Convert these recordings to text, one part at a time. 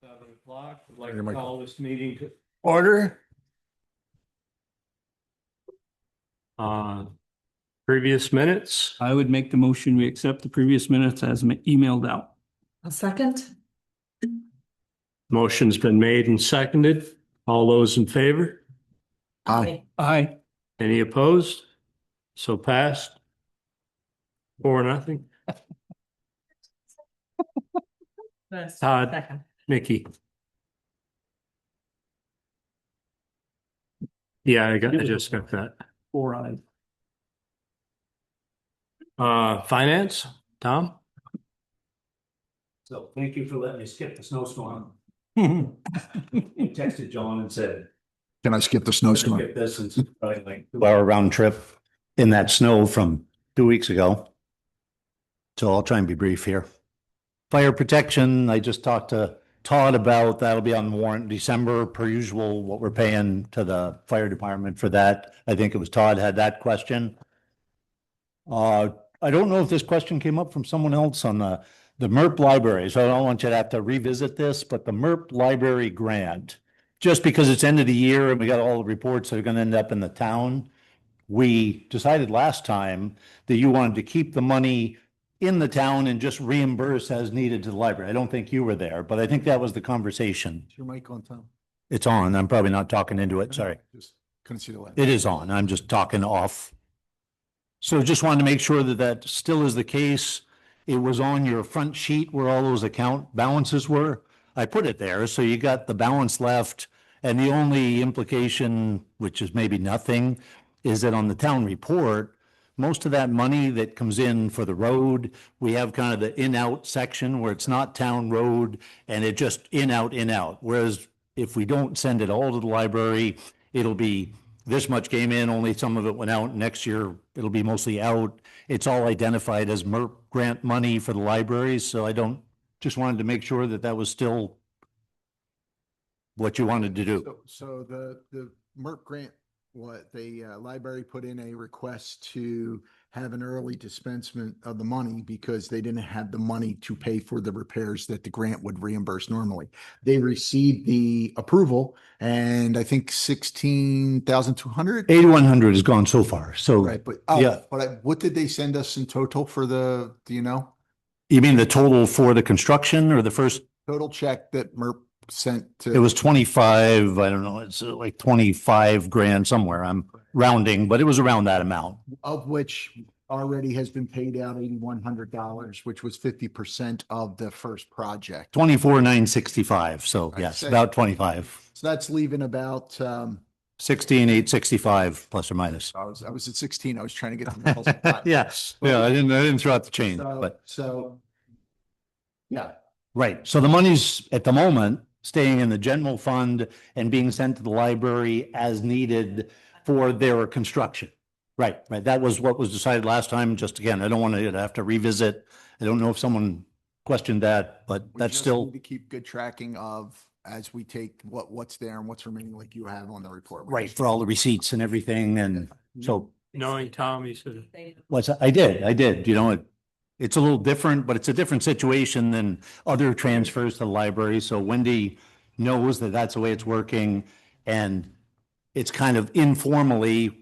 7 o'clock. I'd like to call this meeting to Order. Previous minutes. I would make the motion, we accept the previous minutes as emailed out. A second. Motion's been made and seconded. All those in favor? Aye. Aye. Any opposed? So passed. 4-0. Todd. Second. Nikki. Yeah, I just got that. 4 ayes. Finance, Tom? So thank you for letting me skip the snowstorm. Texted John and said, Can I skip the snowstorm? skip this, and it's probably like 2 hour round trip in that snow from 2 weeks ago. So I'll try and be brief here. Fire protection, I just talked to Todd about, that'll be on warrant December per usual, what we're paying to the fire department for that. I think it was Todd had that question. I don't know if this question came up from someone else on the MERP library, so I don't want you to have to revisit this, but the MERP library grant, just because it's end of the year and we got all the reports that are gonna end up in the town, we decided last time that you wanted to keep the money in the town and just reimburse as needed to the library. I don't think you were there, but I think that was the conversation. Is your mic on, Tom? It's on. I'm probably not talking into it. Sorry. Just couldn't see the light. It is on. I'm just talking off. So just wanted to make sure that that still is the case. It was on your front sheet where all those account balances were. I put it there, so you got the balance left. And the only implication, which is maybe nothing, is that on the town report, most of that money that comes in for the road, we have kind of the in-out section where it's not town road and it just in, out, in, out. Whereas if we don't send it all to the library, it'll be this much came in, only some of it went out. Next year, it'll be mostly out. It's all identified as MERP grant money for the libraries. So I just wanted to make sure that that was still what you wanted to do. So the MERP grant, what the library put in a request to have an early dispensement of the money because they didn't have the money to pay for the repairs that the grant would reimburse normally. They received the approval and I think 16,200. 8,100 has gone so far. So Right, but yeah. What did they send us in total for do you know? You mean the total for the construction or the first? Total check that MERP sent to. It was 25, I don't know, it's like 25 grand somewhere. I'm rounding, but it was around that amount. Of which already has been paid out $8,100, which was 50% of the first project. 24,965. So I'd yes, say- about 25. So that's leaving about, 16,865 plus or minus. I was at 16. I was trying to get the. Yes. Yeah, I didn't throw out the chain, but Yeah, right. So the money's at the moment staying in the general fund and being sent to the library as needed for their construction. Right, right. That was what was decided last time. Just again, I don't want to have to revisit. I don't know if someone questioned that, but we that's just still need to keep good tracking of as we take what's there and what's remaining, like you have on the report. right for all the receipts and everything. And so Knowing Tom, you said, I did, you know, it's a little different, but it's a different situation than other transfers to the library. So Wendy knows that that's the way it's working. And it's kind of informally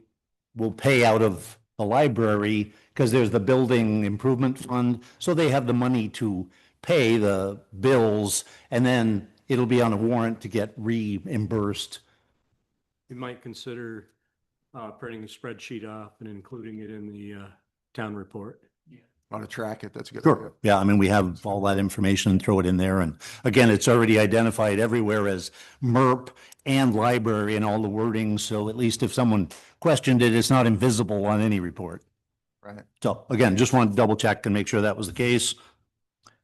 will pay out of the library because there's the building improvement fund. So they have the money to pay the bills and then it'll be on a warrant to get reimbursed. you might consider printing a spreadsheet off and including it in the town report. Want to track it? That's a good. Sure. Yeah, I mean, we have all that information and throw it in there. And again, it's already identified everywhere as MERP and library and all the wording. So at least if someone questioned it, it's not invisible on any report. Right. So again, just want to double check and make sure that was the case.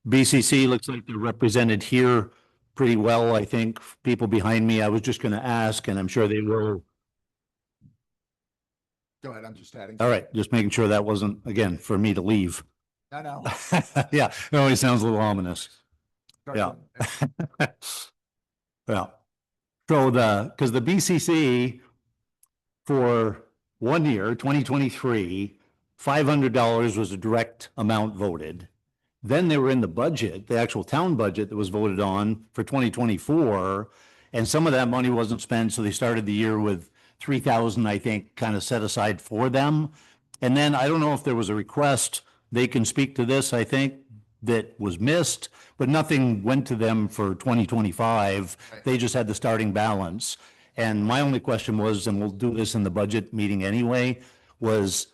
BCC looks like they're represented here pretty well. I think people behind me, I was just going to ask, and I'm sure they will. Go ahead. I'm just adding. All right, just making sure that wasn't, again, for me to leave. No. Yeah, it always sounds a little ominous. Yeah. Yeah. So because the BCC for 1 year, 2023, $500 was a direct amount voted. Then they were in the budget, the actual town budget that was voted on for 2024. And some of that money wasn't spent, so they started the year with 3,000, I think, kind of set aside for them. And then I don't know if there was a request, they can speak to this, I think, that was missed, but nothing went to them for 2025. They just had the starting balance. And my only question was, and we'll do this in the budget meeting anyway, was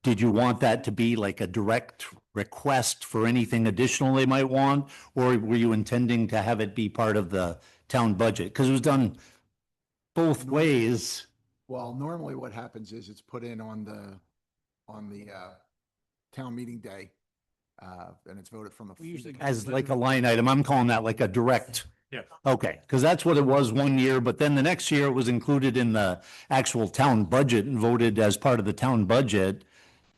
did you want that to be like a direct request for anything additional they might want? Or were you intending to have it be part of the town budget? Because it was done both ways. Well, normally what happens is it's put in on the town meeting day. And it's voted from the. We usually- As like a line item. I'm calling that like a direct. Yeah. Okay, because that's what it was one year, but then the next year it was included in the actual town budget and voted as part of the town budget.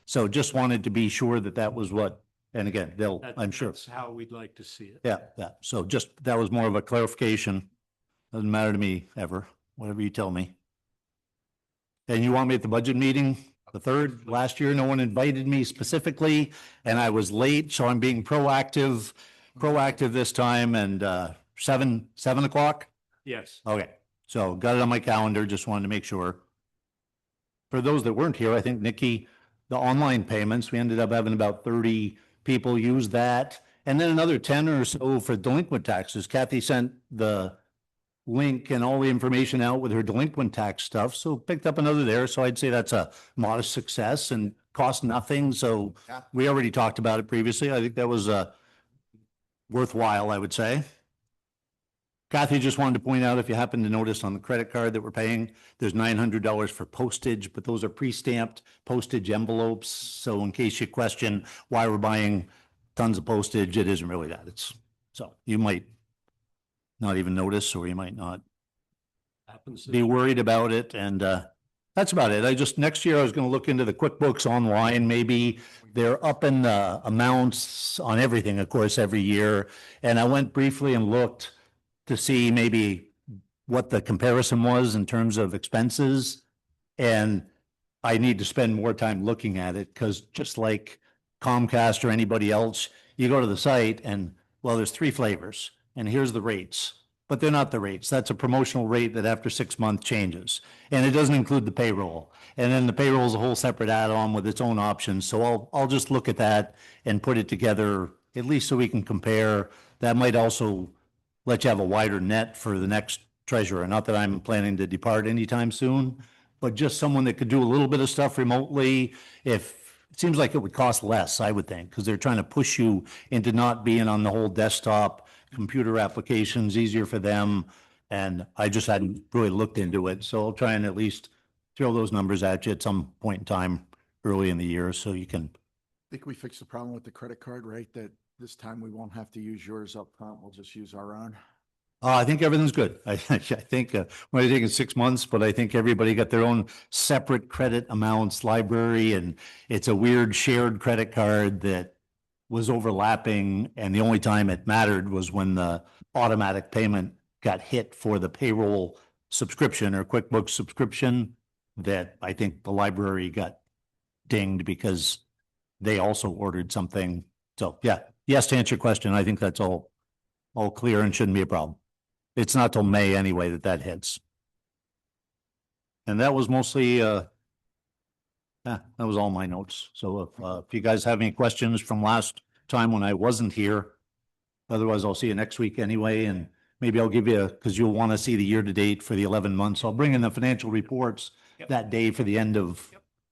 So just wanted to be sure that that was what, and again, they'll, I'm sure. That's how we'd like to see it. Yeah, yeah. So just, that was more of a clarification. Doesn't matter to me ever, whatever you tell me. And you want me at the budget meeting, the third? Last year, no one invited me specifically and I was late, so I'm being proactive this time and, 7 o'clock? Yes. Okay, so got it on my calendar, just wanted to make sure. For those that weren't here, I think Nikki, the online payments, we ended up having about 30 people use that. And then another 10 or so for delinquent taxes. Kathy sent the link and all the information out with her delinquent tax stuff. So picked up another there. So I'd say that's a modest success and cost nothing. So Yeah. we already talked about it previously. I think that was worthwhile, I would say. Kathy just wanted to point out, if you happen to notice on the credit card that we're paying, there's $900 for postage, but those are pre-stamped postage envelopes. So in case you question why we're buying tons of postage, it isn't really that. So you might not even notice, or you might not Happens. be worried about it. And that's about it. Next year I was going to look into the QuickBooks Online. Maybe they're up in the amounts on everything, of course, every year. And I went briefly and looked to see maybe what the comparison was in terms of expenses. And I need to spend more time looking at it, because just like Comcast or anybody else, you go to the site and, well, there's 3 flavors and here's the rates, but they're not the rates. That's a promotional rate that after 6 months changes. And it doesn't include the payroll. And then the payroll is a whole separate add-on with its own options. So I'll just look at that and put it together, at least so we can compare. That might also let you have a wider net for the next treasurer. Not that I'm planning to depart anytime soon, but just someone that could do a little bit of stuff remotely. If it seems like it would cost less, I would think, because they're trying to push you into not being on the whole desktop computer applications, easier for them. And I just hadn't really looked into it. So I'll try and at least throw those numbers at you at some point in time early in the year, so you can. I think we fixed the problem with the credit card, right? That this time we won't have to use yours up front. We'll just use our own. I think everything's good. I think might have taken 6 months, but I think everybody got their own separate credit amounts, library, and it's a weird shared credit card that was overlapping. And the only time it mattered was when the automatic payment got hit for the payroll subscription or QuickBooks subscription, that I think the library got dinged because they also ordered something. So yeah, yes, to answer your question, I think that's all clear and shouldn't be a problem. It's not till May anyway that hits. And that was mostly, that was all my notes. So if you guys have any questions from last time when I wasn't here, otherwise I'll see you next week anyway. And maybe I'll give you, because you'll want to see the year to date for the 11 months. I'll bring in the financial reports that day for the end of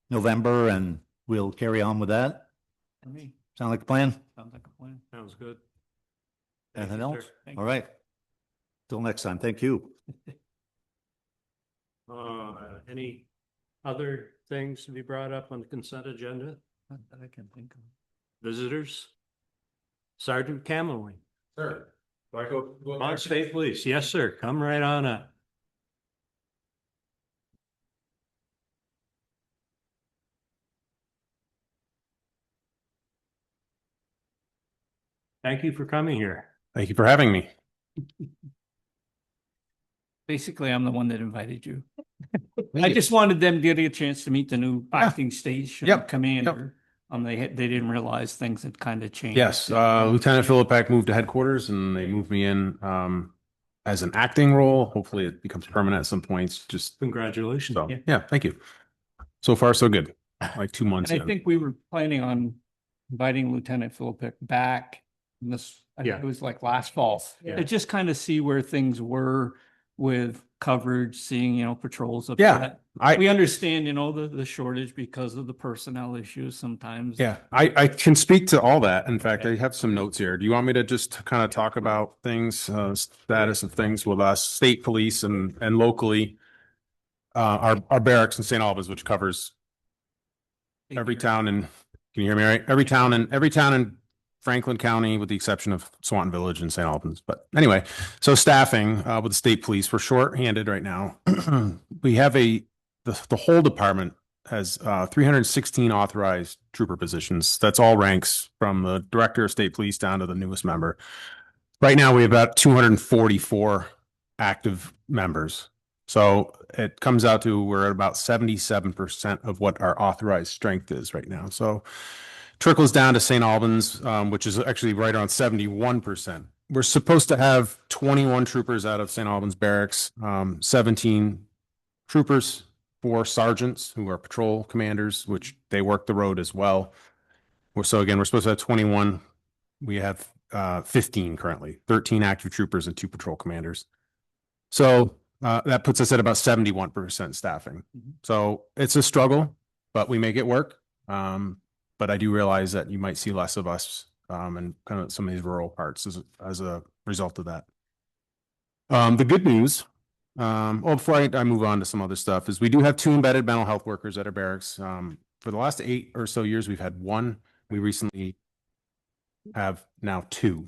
November, and we'll carry on with that. For me, Sound like a plan? sounds like a plan. Sounds good. Anything Thank you, else? sir. Thank All you. right. Till next time. Thank you. Any other things to be brought up on the consent agenda? Not that I can think of. Visitors? Sergeant Cameron. Sir, do I go? On State Police. Yes, sir. Come right on up. Thank you for coming here. Thank you for having me. Basically, I'm the one that invited you. I just wanted them to get a chance to meet the new acting station Yep, commander. They didn't realize things had kind of changed. Yes, Lieutenant Philippak moved to headquarters and they moved me in as an acting role. Hopefully it becomes permanent at some points. Just Congratulations. so, yeah, thank you. So far, so good. Like 2 months And I in. think we were planning on inviting Lieutenant Philippik back in this, I think Yeah. it was like last fall. Yeah. To just kind of see where things were with coverage, seeing, patrols up Yeah, there. We understand, the shortage because of the personnel issues sometimes. Yeah, I can speak to all that. In fact, I have some notes here. Do you want me to just kind of talk about things, status of things with us, state police and locally? Our barracks in St. Albans, which covers every town in, can you hear me right? Every town in Franklin County, with the exception of Swanton Village and St. Albans. But anyway, so staffing with the state police, we're short-handed right now. We have the whole department has 316 authorized trooper positions. That's all ranks from the director of state police down to the newest member. Right now, we have about 244 active members. So it comes out to we're at about 77% of what our authorized strength is right now. So trickles down to St. Albans, which is actually right around 71%. We're supposed to have 21 troopers out of St. Albans barracks, 17 troopers, 4 sergeants who are patrol commanders, which they work the road as well. So again, we're supposed to have 21. We have 15 currently, 13 active troopers and 2 patrol commanders. So that puts us at about 71% staffing. So it's a struggle, but we make it work. But I do realize that you might see less of us in kind of some of these rural parts as a result of that. The good news, before I move on to some other stuff, is we do have 2 embedded mental health workers at our barracks. For the last 8 or so years, we've had 1. We recently have now 2.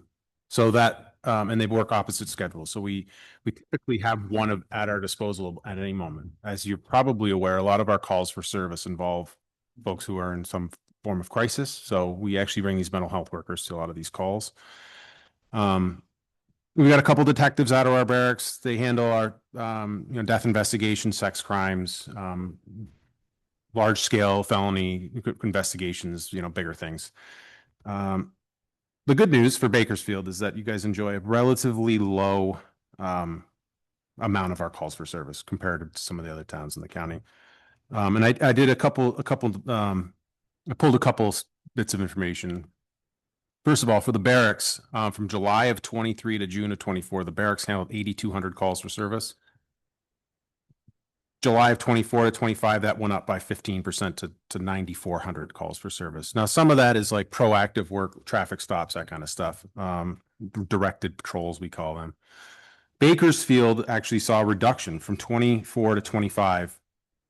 So that, and they work opposite schedules. So we typically have 1 at our disposal at any moment. As you're probably aware, a lot of our calls for service involve folks who are in some form of crisis. So we actually bring these mental health workers to a lot of these calls. We've got a couple detectives out of our barracks. They handle our, death investigations, sex crimes, large scale felony investigations, bigger things. The good news for Bakersfield is that you guys enjoy a relatively low amount of our calls for service compared to some of the other towns in the county. And I did I pulled a couple bits of information. First of all, for the barracks, from July of 23 to June of 24, the barracks handled 8,200 calls for service. July of 24 to 25, that went up by 15% to 9,400 calls for service. Now, some of that is like proactive work, traffic stops, that kind of stuff. Directed patrols, we call them. Bakersfield actually saw a reduction from 24 to 25.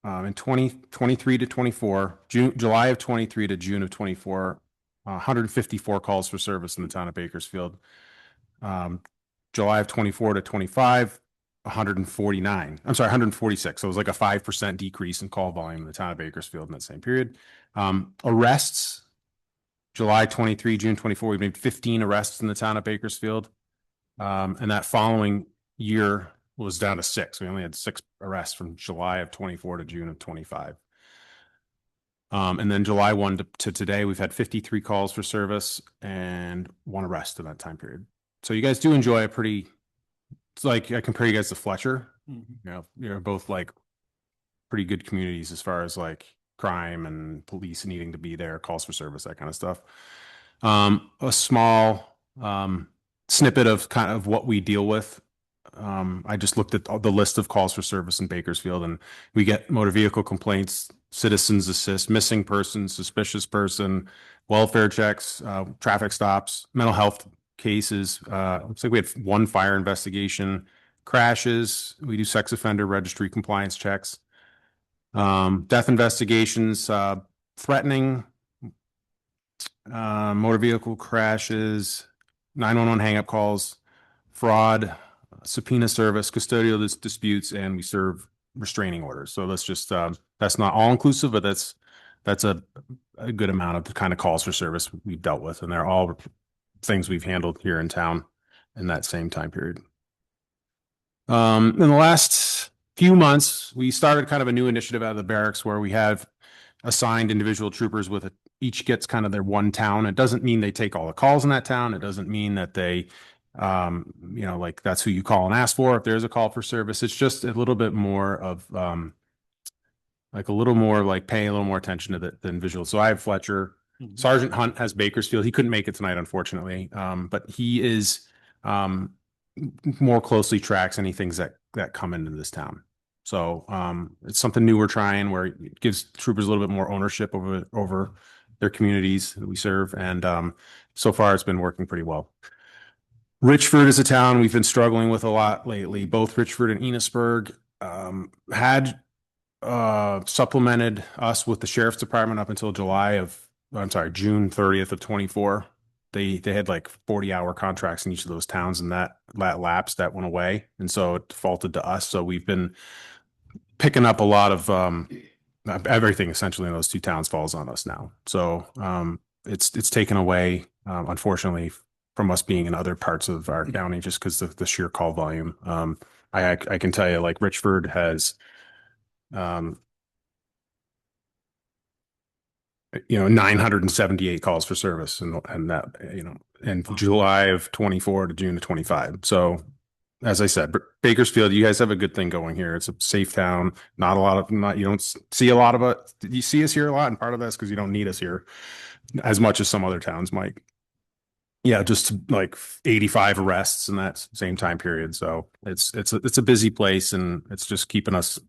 In 23 to 24, July of 23 to June of 24, 154 calls for service in the town of Bakersfield. July of 24 to 25, 146. So it was like a 5% decrease in call volume in the town of Bakersfield in that same period. Arrests, July 23, June 24, we made 15 arrests in the town of Bakersfield. And that following year was down to 6. We only had 6 arrests from July of 24 to June of 25. And then July 1 to today, we've had 53 calls for service and 1 arrest in that time period. So you guys do enjoy it's like I compare you guys to Fletcher. Mhm. You're both like pretty good communities as far as like crime and police needing to be there, calls for service, that kind of stuff. A small snippet of kind of what we deal with. I just looked at the list of calls for service in Bakersfield, and we get motor vehicle complaints, citizens assist, missing person, suspicious person, welfare checks, traffic stops, mental health cases. Looks like we had 1 fire investigation, crashes. We do sex offender registry compliance checks, death investigations, threatening, motor vehicle crashes, 911 hang-up calls, fraud, subpoena service, custodial disputes, and we serve restraining orders. So that's just that's not all inclusive, but that's a good amount of the kind of calls for service we've dealt with, and they're all things we've handled here in town in that same time period. In the last few months, we started kind of a new initiative out of the barracks where we have assigned individual troopers with each gets kind of their one town. It doesn't mean they take all the calls in that town. It doesn't mean that they, like that's who you call and ask for if there's a call for service. It's just a little bit more of, like a little more like paying a little more attention to the individual. So I have Fletcher. Sergeant Hunt has Bakersfield. He couldn't make it tonight, unfortunately. But he is more closely tracks any things that come into this town. So it's something new we're trying where it gives troopers a little bit more ownership over their communities that we serve. And so far it's been working pretty well. Richford is a town we've been struggling with a lot lately. Both Richford and Enosburg had supplemented us with the sheriff's department up until June 30th of 24. They had like 40-hour contracts in each of those towns, and that lapsed, that went away. And so it defaulted to us. So we've been picking up a lot of everything essentially in those two towns falls on us now. So it's taken away, unfortunately, from us being in other parts of our county just because of the sheer call volume. I can tell you, like Richford has 978 calls for service and that, in July of 24 to June of 25. So as I said, Bakersfield, you guys have a good thing going here. It's a safe town. You don't see a lot of it. You see us here a lot, and part of that's because you don't need us here as much as some other towns might. Yeah, just like 85 arrests in that same time period. So it's a busy place, and it's just keeping us.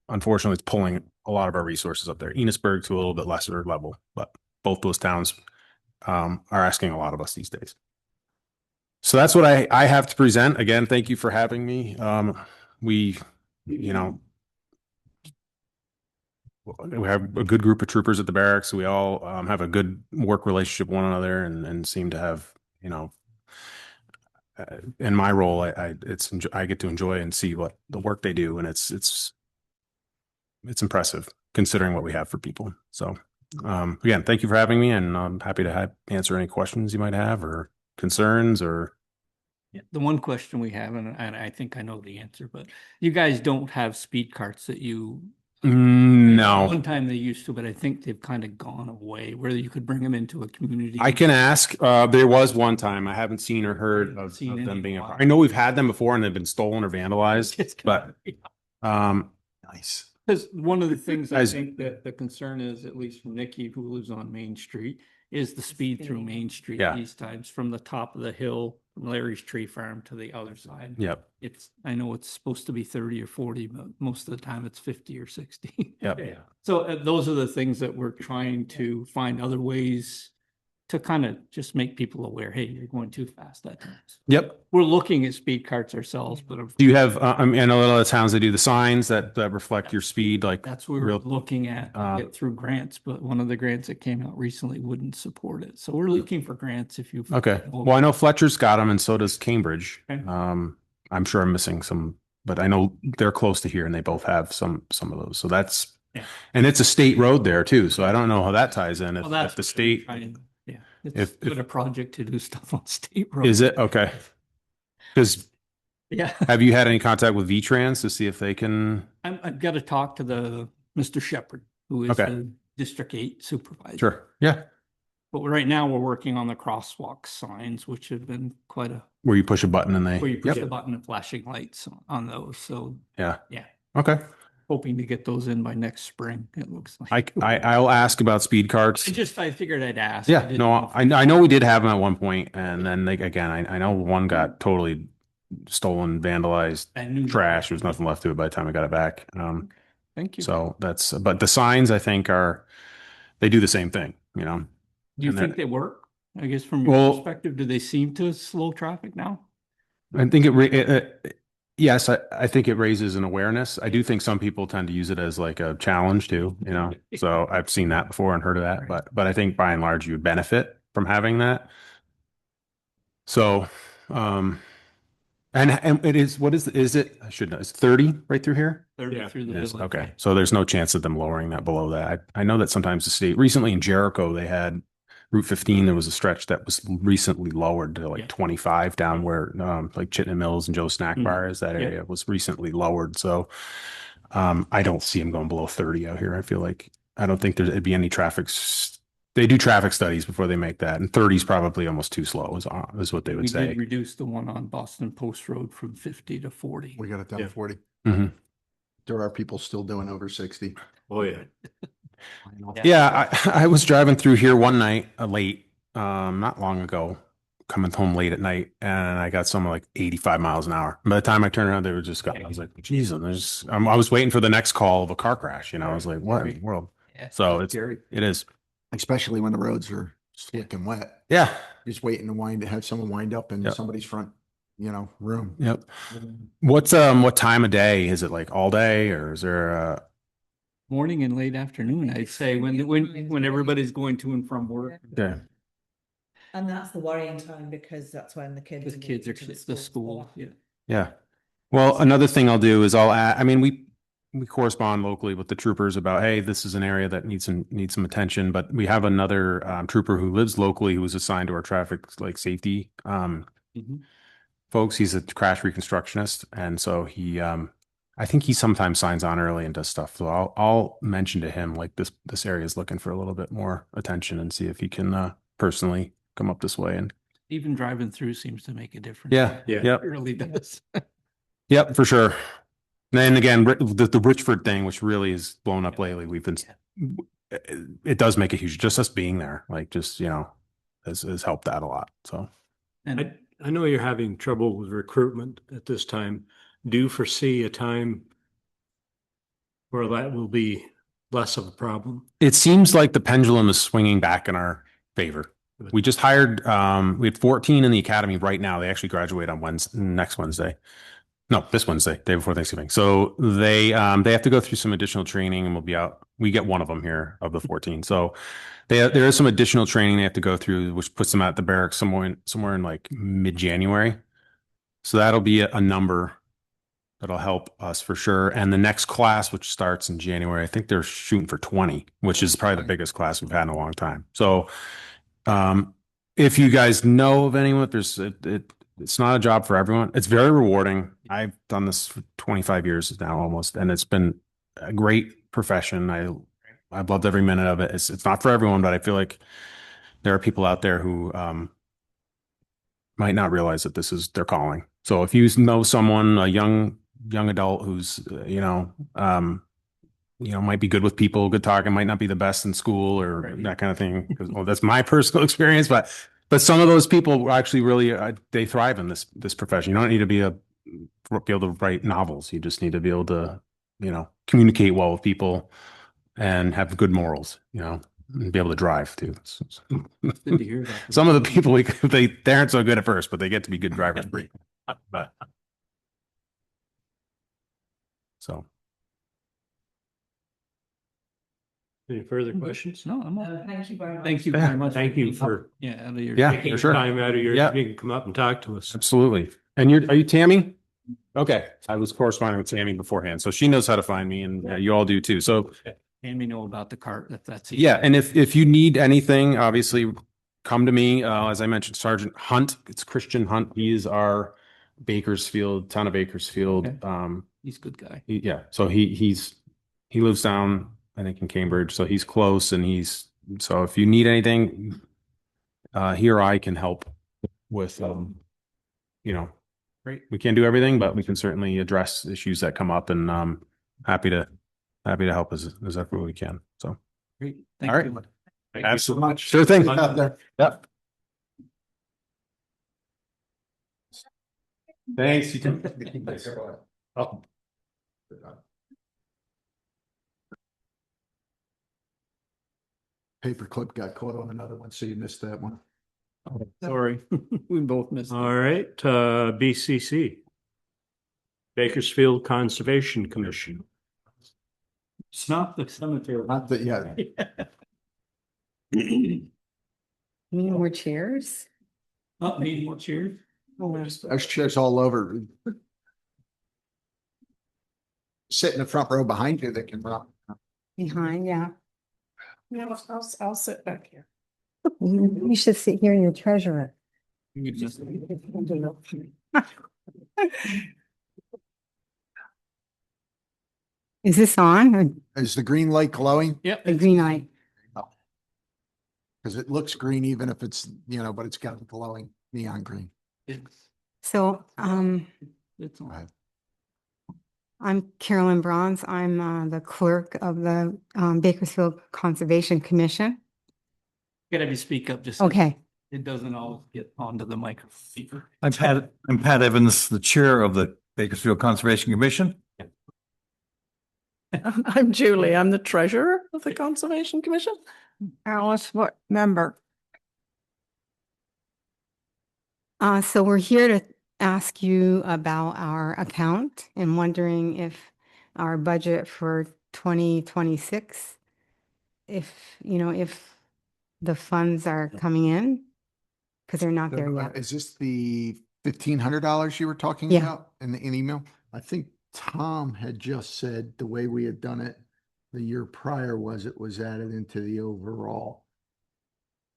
Unfortunately, it's pulling a lot of our resources up there. Enosburg to a little bit lesser level, but both those towns are asking a lot of us these days. So that's what I have to present. Again, thank you for having me. We have a good group of troopers at the barracks. We all have a good work relationship with one another and seem to have, in my role, I get to enjoy and see what the work they do. And it's impressive considering what we have for people. So again, thank you for having me, and I'm happy to answer any questions you might have or concerns or. Yeah, the one question we have, and I think I know the answer, but you guys don't have speed carts that you. No. One time they used to, but I think they've kind of gone away where you could bring them into a community. I can ask. There was one time I haven't seen or heard of them being. I know we've had them before and they've been stolen or vandalized, but Nice. because one of the things I think that the concern is, at least from Nikki, who lives on Main Street, is the speed through Main Street these times from the top of the hill, from Larry's Tree Farm to the other side. Yep. I know it's supposed to be 30 or 40, but most of the time it's 50 or 60. Yep. Yeah. So those are the things that we're trying to find other ways to kind of just make people aware, hey, you're going too fast at times. Yep. We're looking at speed carts ourselves, but Do you have, I know a lot of the towns, they do the signs that reflect your speed, like. that's what we're looking at get through grants, but one of the grants that came out recently wouldn't support it. So we're looking for grants if you. Okay. Well, I know Fletcher's got them and so does Cambridge. Okay. I'm sure I'm missing some, but I know they're close to here and they both have some of those. So that's, and it's a state road there too. So I don't know how that ties in. If the state. It's been a project to do stuff on state roads. Is it? Okay. Because Yeah. have you had any contact with V-Trans to see if they can? I've got to talk to Mr. Shepherd, who is Okay. the District 8 supervisor. Sure. Yeah. But right now we're working on the crosswalk signs, which have been quite a, Where you push a button and they. where you push Yep. a button and flashing lights on those. So Yeah. yeah, Okay. hoping to get those in by next spring, it looks like. I'll ask about speed carts. I figured I'd ask. Yeah, didn't no, know if- I know we did have them at one point, and then again, I know one got totally stolen, vandalized, I knew that. trash. There was nothing left to it by the time I got it back. Thank you. So but the signs I think they do the same thing, Do you and think they work? I guess from your Well- perspective, do they seem to slow traffic now? I think yes, I think it raises an awareness. I do think some people tend to use it as like a challenge too, So I've seen that before and heard of that, but I think by and large you would benefit from having that. So, and it is, what is it? I should know. It's 30 right through here. 30 Yeah. through the Yes. village. Okay. So there's no chance of them lowering that below that. I know that sometimes the state, recently in Jericho, they had Route 15. There was a stretch that was recently lowered to like 25 down where like Chittenden Mills and Joe Snack Bar is. That area was recently lowered. So I don't see them going below 30 out here. I feel like I don't think it'd be any traffic They do traffic studies before they make that, and 30 is probably almost too slow, is what they We would say. did reduce the one on Boston Post Road from 50 to 40. We got it down Yeah. to 40. Mhm. There are people still doing over 60. Oh, yeah. Yeah, I was driving through here one night, late, not long ago, coming home late at night, and I got someone like 85 miles an hour. By the time I turned around, they were just gone. I was like, geez, I was waiting for the next call of a car crash. I was like, what in the world? Yeah, So that's scary. it is. Especially when the roads are slick and wet. Yeah. Just waiting to have someone wind up in Yep. somebody's front, room. Yep. What time of day? Is it like all day, or is there Morning and late afternoon, I'd say, when everybody's going to and from work. yeah. And that's the worrying time because that's when the kids. The kids are the school, yeah. Yeah. Well, another thing I'll do is I'll add, I mean, we correspond locally with the troopers about, hey, this is an area that needs some attention, but we have another trooper who lives locally who was assigned to our traffic safety Mhm. folks. He's a crash reconstructionist, and so he I think he sometimes signs on early and does stuff. So I'll mention to him like this area is looking for a little bit more attention and see if he can personally come up this way. And Even driving through seems to make a difference. yeah, Yeah. yep, It really does. yep, for sure. And then again, the Richford thing, which really is blown up lately, we've been, it does make a huge, just us being there, like just, has helped that a lot. So. And I know you're having trouble with recruitment at this time. Do you foresee a time where that will be less of a problem? It seems like the pendulum is swinging back in our favor. We just hired, we had 14 in the academy right now. They actually graduate on next Wednesday. No, this Wednesday, day before Thanksgiving. So they have to go through some additional training and we'll be out. We get one of them here of the 14. So there is some additional training they have to go through, which puts them at the barracks somewhere in like mid-January. So that'll be a number that'll help us for sure. And the next class, which starts in January, I think they're shooting for 20, which is probably the biggest class we've had in a long time. So if you guys know of anyone, it's not a job for everyone. It's very rewarding. I've done this for 25 years now almost, and it's been a great profession. I've loved every minute of it. It's not for everyone, but I feel like there are people out there who might not realize that this is their calling. So if you know someone, a young adult who's might be good with people, good talking, might not be the best in school or that kind of thing. Because that's my personal experience, but some of those people actually really they thrive in this profession. You don't need to be able to write novels. You just need to be able to communicate well with people and have good morals. And be able to drive too. good to hear that. Some of the people they aren't so good at first, but they get to be good drivers. But so. Any further questions? No, I'm Thank you very much. Thank you very much. Thank you for out of your. Yeah, taking for sure. time out of your, Yeah. you can come up and talk to us. Absolutely. And are you Tammy? Okay. I was corresponding with Tammy beforehand, so she knows how to find me, and you all do too. So And me know about the cart if that's. yeah, and if you need anything, obviously come to me. As I mentioned, Sergeant Hunt, it's Christian Hunt. He is our town of Bakersfield. Okay. He's a good guy. So he lives down, I think, in Cambridge, so he's close, and so if you need anything, he or I can help with, Great. we can't do everything, but we can certainly address issues that come up, and happy to help as ever we can. So, Great. all Thank right. you. Thank you so much. Sure thing. Out there. Yep. Thanks. You too. Oh, Paperclip got caught on another one, so you missed that one. Sorry. We both missed. all right, BCC. Bakersfield Conservation Commission. It's not the cemetery. Not that, yeah. Need more chairs? Oh, need more chairs? There's chairs all over. Sit in the front row behind you that can rock. Behind, yeah. No, I'll sit back here. You should sit here and you treasure it. You could just. Is this on or Is the green light glowing? Yep. the green light? Cause it looks green even if it's, but it's got glowing neon green. It's, So, it's on. Right. I'm Carolyn Bronze. I'm the clerk of the Bakersfield Conservation Commission. Gotta be speak up just. Okay, It doesn't always get onto the microphone. I'm Pat Evans, the chair of the Bakersfield Conservation Commission. I'm Julie. I'm the treasurer of the Conservation Commission. Alice, what member? so we're here to ask you about our account and wondering if our budget for 2026, if the funds are coming in, because they're not there yet. Is this the $1,500 you were talking Yeah. about in the email? I think Tom had just said the way we had done it the year prior was it was added into the overall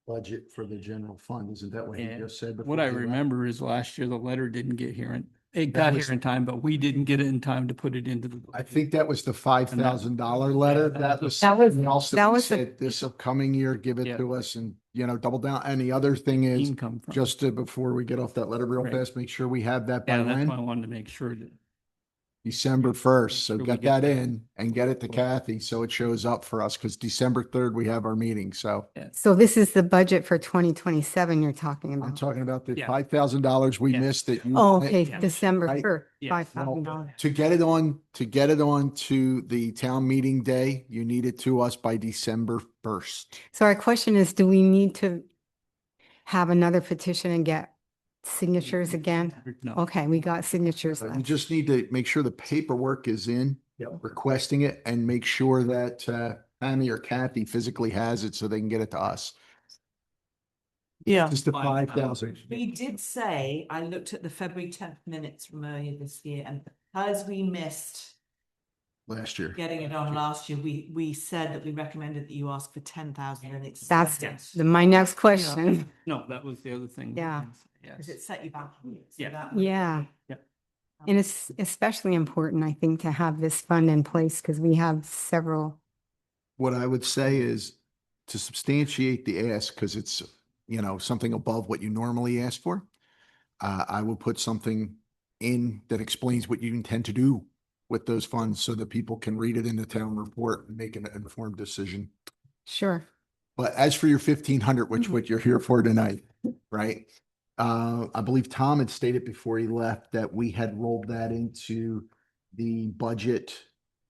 budget for the general fund. Isn't that what he And just said? what I before he left? remember is last year the letter didn't get here and it That got was- here in time, but we didn't get it in time to put it into the. I think that was the $5,000 letter. That was. That was- something else that we was the- said This upcoming year, give it Yeah. to us and, double down. And the other thing is, Income from. just to, before we get off that letter real Right. fast, make sure we have that by Yeah, that's why I when? wanted to make sure that. December 1st. So Sure we get get that that. in and get it to Kathy so it shows up for us because December 3rd, we have our meeting. So So this is the budget for 2027 you're talking I'm about. talking about the Yeah. $5,000 we Yeah. missed that you. Oh, okay, Yeah. December Right. 1st, Yeah. $5,000. To get it on to the town meeting day, you need it to us by December 1st. So our question is, do we need to have another petition and get signatures again? No. Okay, we got signatures. So you left. just need to make sure the paperwork is in, requesting it, and make sure that Tammy or Kathy physically has it so they can get it to us. Yeah. Just the 5,000. We did say, I looked at the February 10th minutes from earlier this year, and because we missed Last year. getting it on last year, we said that we recommended that you ask for 10,000 and it's. That's my next question. No, that was the other thing. Yeah. Because Yes. it set you back. So Yeah. that would- Yeah. Yeah. And it's especially important, I think, to have this fund in place because we have several. What I would say is to substantiate the ask, because it's, something above what you normally ask for. I will put something in that explains what you intend to do with those funds so that people can read it in the town report and make an informed decision. Sure. But as for your 1,500, which what you're here for tonight, right? I believe Tom had stated before he left that we had rolled that into the budget,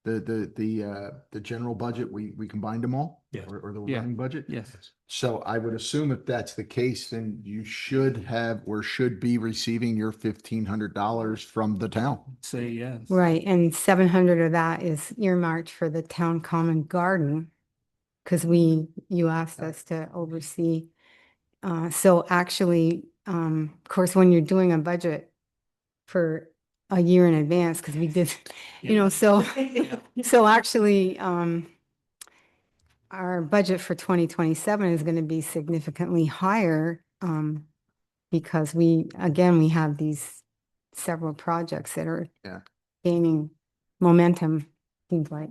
the general budget. We combined them all? Yeah. Or the Yeah. running budget? Yes. So I would assume if that's the case, then you should have or should be receiving your $1,500 from the town. Say yes. Right. And 700 of that is earmarked for the town common garden because you asked us to oversee. So actually, of course, when you're doing a budget for a year in advance, because we did, so actually, our budget for 2027 is going to be significantly higher because we have these several projects that are Yeah. gaining momentum, seems like.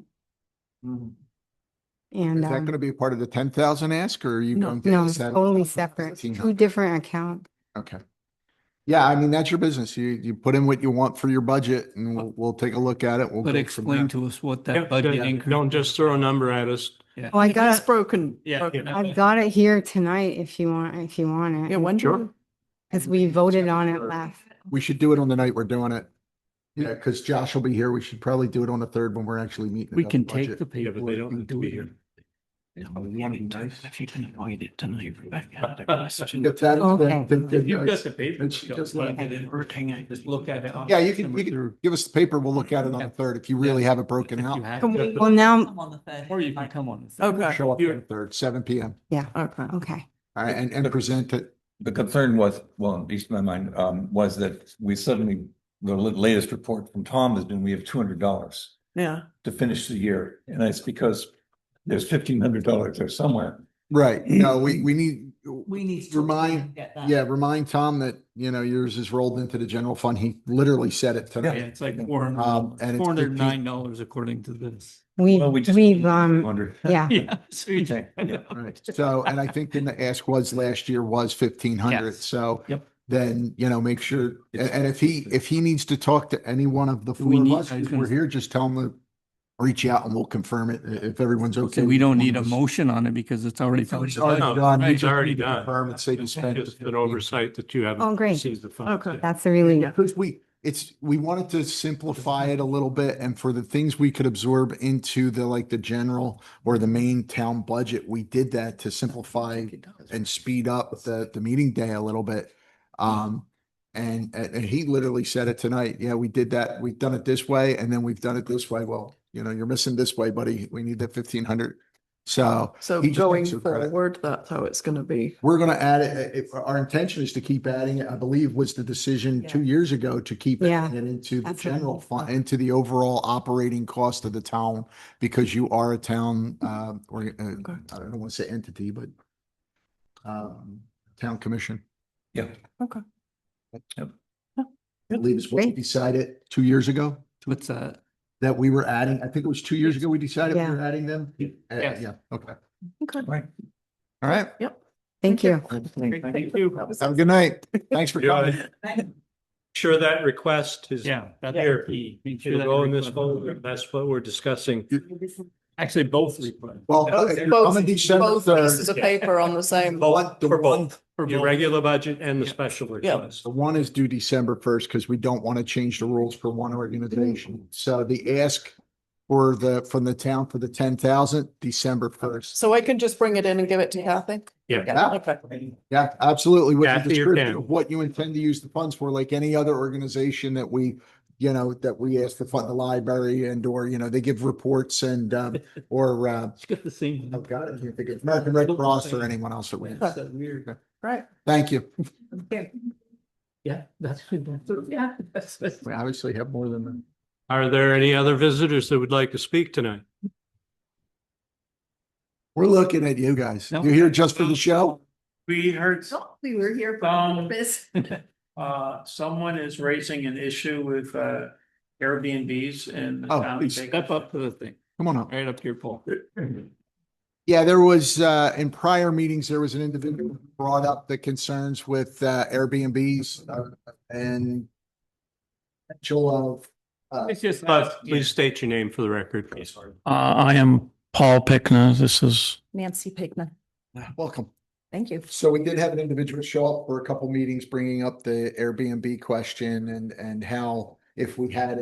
Mhm. And Is that going to be a part of the 10,000 ask or are you No. going to? no, it's totally separate, 1,500. two different accounts. Okay. Yeah, I mean, that's your business. You put in what you want for your budget and we'll take a look at it. We'll But go from explain there. to us what Yeah, that budget increase. don't just throw a number at us. Yeah. Oh, I It's got broken. Yeah. broken out. I've got it here tonight if you want Yeah, it, when Sure. because we voted on it last. We should do it on the night we're doing it. Yeah, because Josh will be here. We should probably do it on the 3rd when we're actually meeting. We about can the take budget. the paper. Yeah, but they don't have to be here. If you can avoid it tonight, Rebecca. Get that. Okay. If you've got the paper, It's just like- just look at it. on Yeah, you December can 3rd. give us the paper. We'll look at it on the 3rd if you really have it broken If you out. have Can it. we- Well, now, Come on the 3rd. Or you can come on. the 3rd. Okay. Show up on the 3rd, 7 PM. Okay. okay, All right, and present it. The concern was, well, at least in my mind, was that we suddenly, the latest report from Tom has been, we have $200 Yeah. to finish the year. And it's because there's $1,500 there somewhere. Right. No, we need, We need to talk to them remind, and get that. yeah, remind Tom that, yours is rolled into the general fund. He literally said it Yeah, tonight. it's like And it's $409 according to this. We've, Wondered. yeah, Yeah. so you- Right. So, and I think then the ask was last year was 1,500. Yes. So Yep. then, make sure, and if he needs to talk to any one of the We four of need- us, I was we're gonna- here, just tell him to reach out and we'll confirm it if everyone's okay. So we with don't one need of a us. motion on it because it's already. It's already published. done. You It's just already need to done. confirm and say to It's spend just the an 15. oversight that you haven't Oh, great. received the funds. Okay. that's a relief. Yeah, because we wanted to simplify it a little bit, and for the things we could absorb into the general or the main town budget, we did that to simplify and speed up the meeting day a little bit. And he literally said it tonight. Yeah, we did that. We've done it this way, and then we've done it this way. Well, you're missing this way, buddy. We need that 1,500. So So he just going takes the credit. forward, that's how it's gonna be. We're gonna add it. Our intention is to keep adding it. I believe was the decision 2 years ago to keep Yeah, adding it into the that's what- general fund, into the overall operating cost of the town, because you are a town, or, I don't want to say entity, but town commission. Yeah. Okay. I believe is what we Great. decided 2 years ago What's that? that we were adding. I think it was 2 years ago we decided we Yeah. were adding them. Yes. Yeah, okay. Okay. Right. All right. Yep. Thank you. Thank you. Have a good night. Thanks for coming. Sure that request is Yeah. that's here. key. Make sure It'll that go in this request- folder. That's what we're discussing. Actually, both requests. Well, if you're coming December Both pieces 3rd, of paper on the same. For both, For your both. regular budget and the Yeah. special Yeah. request. the one is due December 1st because we don't want to change the rules for one organization. So the ask from the town for the 10,000, December 1st. So I can just bring it in and give it to Kathy? Yeah. Okay. Yeah, absolutely. With the Kathy or description Ken? of what you intend to use the funds for, like any other organization that we ask to fund the library or, they give reports and, or, It's got the same. oh God, I can't think of American Red Cross or anyone else that we. That's that weird. Right. Thank you. Yeah, that's good. Yeah. We obviously have more than that. Are there any other visitors that would like to speak tonight? We're looking at you guys. No. You're here just for the show? We heard We were here Um, purpose. someone is raising an issue with Airbnbs in the Oh, town. of please Step up to the thing, Come on up. right up here, Paul. Yeah, there was, in prior meetings, there was an individual who brought up the concerns with Airbnbs and potential of, It's just. Please state your name for the record. I am Paul Pickna. This is. Nancy Pigman. welcome. Thank you. So we did have an individual show up for a couple meetings, bringing up the Airbnb question and how, if we had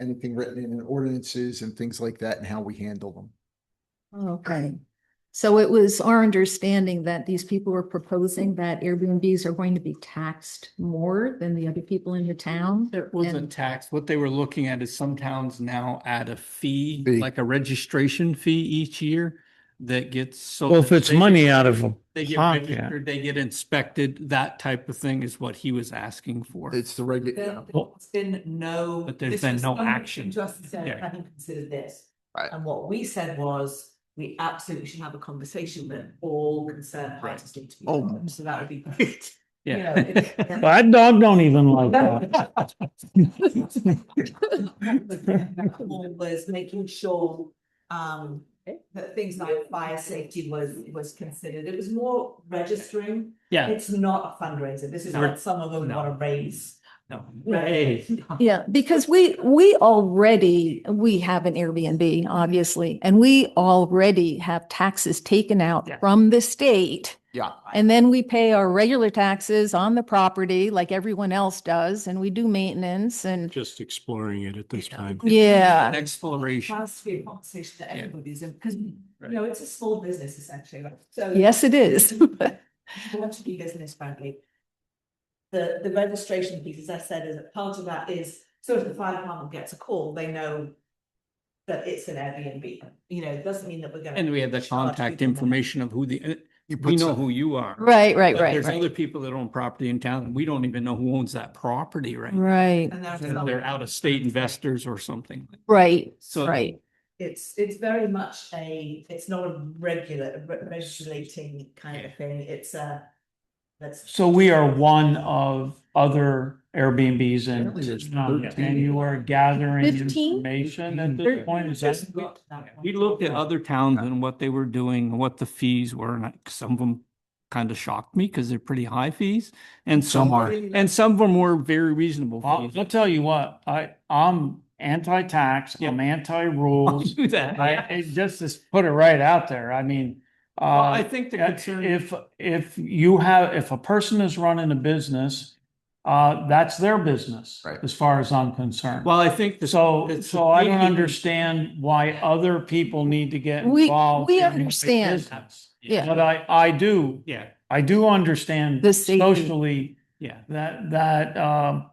anything written in ordinances and things like that and how we handle them. Okay. So it was our understanding that these people were proposing that Airbnbs are going to be taxed more than the other people in the town. It wasn't And- taxed. What they were looking at is some towns now add a fee, Fee. like a registration fee each year that gets so. Well, if that it's they money get- out of They get pocket. registered, they get inspected, that type of thing is what he was asking for. It's the regular, There's been no. But there's this been was no something action. Just said, Yeah. having considered this. Right. And what we said was, we absolutely should have a conversation that all concerned Right. parties need to be. Oh. involved. So that would be great. Yeah. That dog don't even like that. Was making sure, that things like fire safety was considered. It was more registering. Yeah, It's not a fundraiser. This is We're- what some of them no. want to raise. no. Right. Yeah, because we have an Airbnb, obviously, and we already have taxes taken out Yeah. from the state. yeah. And then we pay our regular taxes on the property like everyone else does, and we do maintenance and, Just exploring it at this time. yeah. An exploration. Has to be a conversation that Yeah. everybody's in, because, Right. it's a small business essentially, right? So. Yes, it is. You want to be business friendly. The registration piece, as I said, is a part of that is, so if the fire department gets a call, they know that it's an Airbnb, it doesn't mean that we're gonna. And we have the charge contact people more. information of who You we put know some, who you are. Right, right, But right, There's right. other people that own property in town, and we don't even know who owns that property, right? Right, And there's They're out of state investors or something. right, So. right. It's very much it's not a regulating kind of thing. It's That's. So we are one of other Airbnbs Apparently there's and 13. you are gathering 15? information at this point, is that? We looked at other towns and what they were doing, what the fees were, and some of them kind of shocked me because they're pretty high fees. And some are, and some of them were very reasonable I'll fees. tell you what, I'm anti-tax, I'm anti-rules. Do that. Just to put it right out there, I mean, Well, I think the concern. if a person is running a business, that's their business. Right. As far as I'm concerned. Well, I think the. So it's I don't making- understand why other people need to get We- involved. we in my understand. business. Yeah. But I do, Yeah, I do understand The safety. socially yeah. that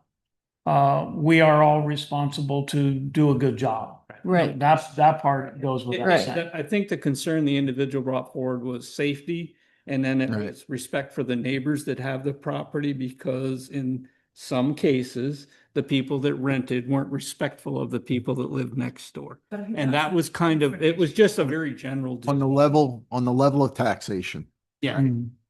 we are all responsible to do a good job. Right. That part goes without Right. saying. I think the concern the individual brought forward was safety. And then it Right. was respect for the neighbors that have the property, because in some cases, the people that rented weren't respectful of the people that lived next door. And that was kind of, it was just a very general. On the level of taxation, Yeah,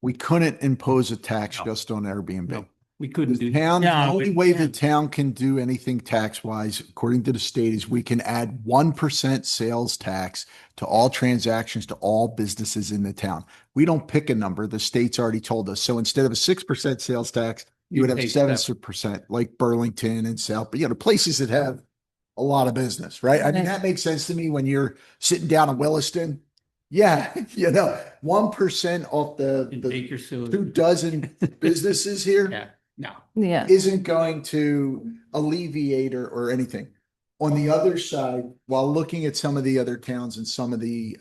we couldn't impose a tax No. just on Airbnb. No. we couldn't The do. town, the Yeah, only we way the can't. town can do anything tax wise, according to the state, is we can add 1% sales tax to all transactions to all businesses in the town. We don't pick a number. The state's already told us. So instead of a 6% sales tax, you would pay have 7%, like Burlington and South, but places that have a lot of business, right? I mean, Right. that makes sense to me when you're sitting down in Williston. Yeah, 1% off In the Bakersfield. 2 dozen businesses here Yeah, no. Yeah. isn't going to alleviate or anything. On the other side, while looking at some of the other towns and some of the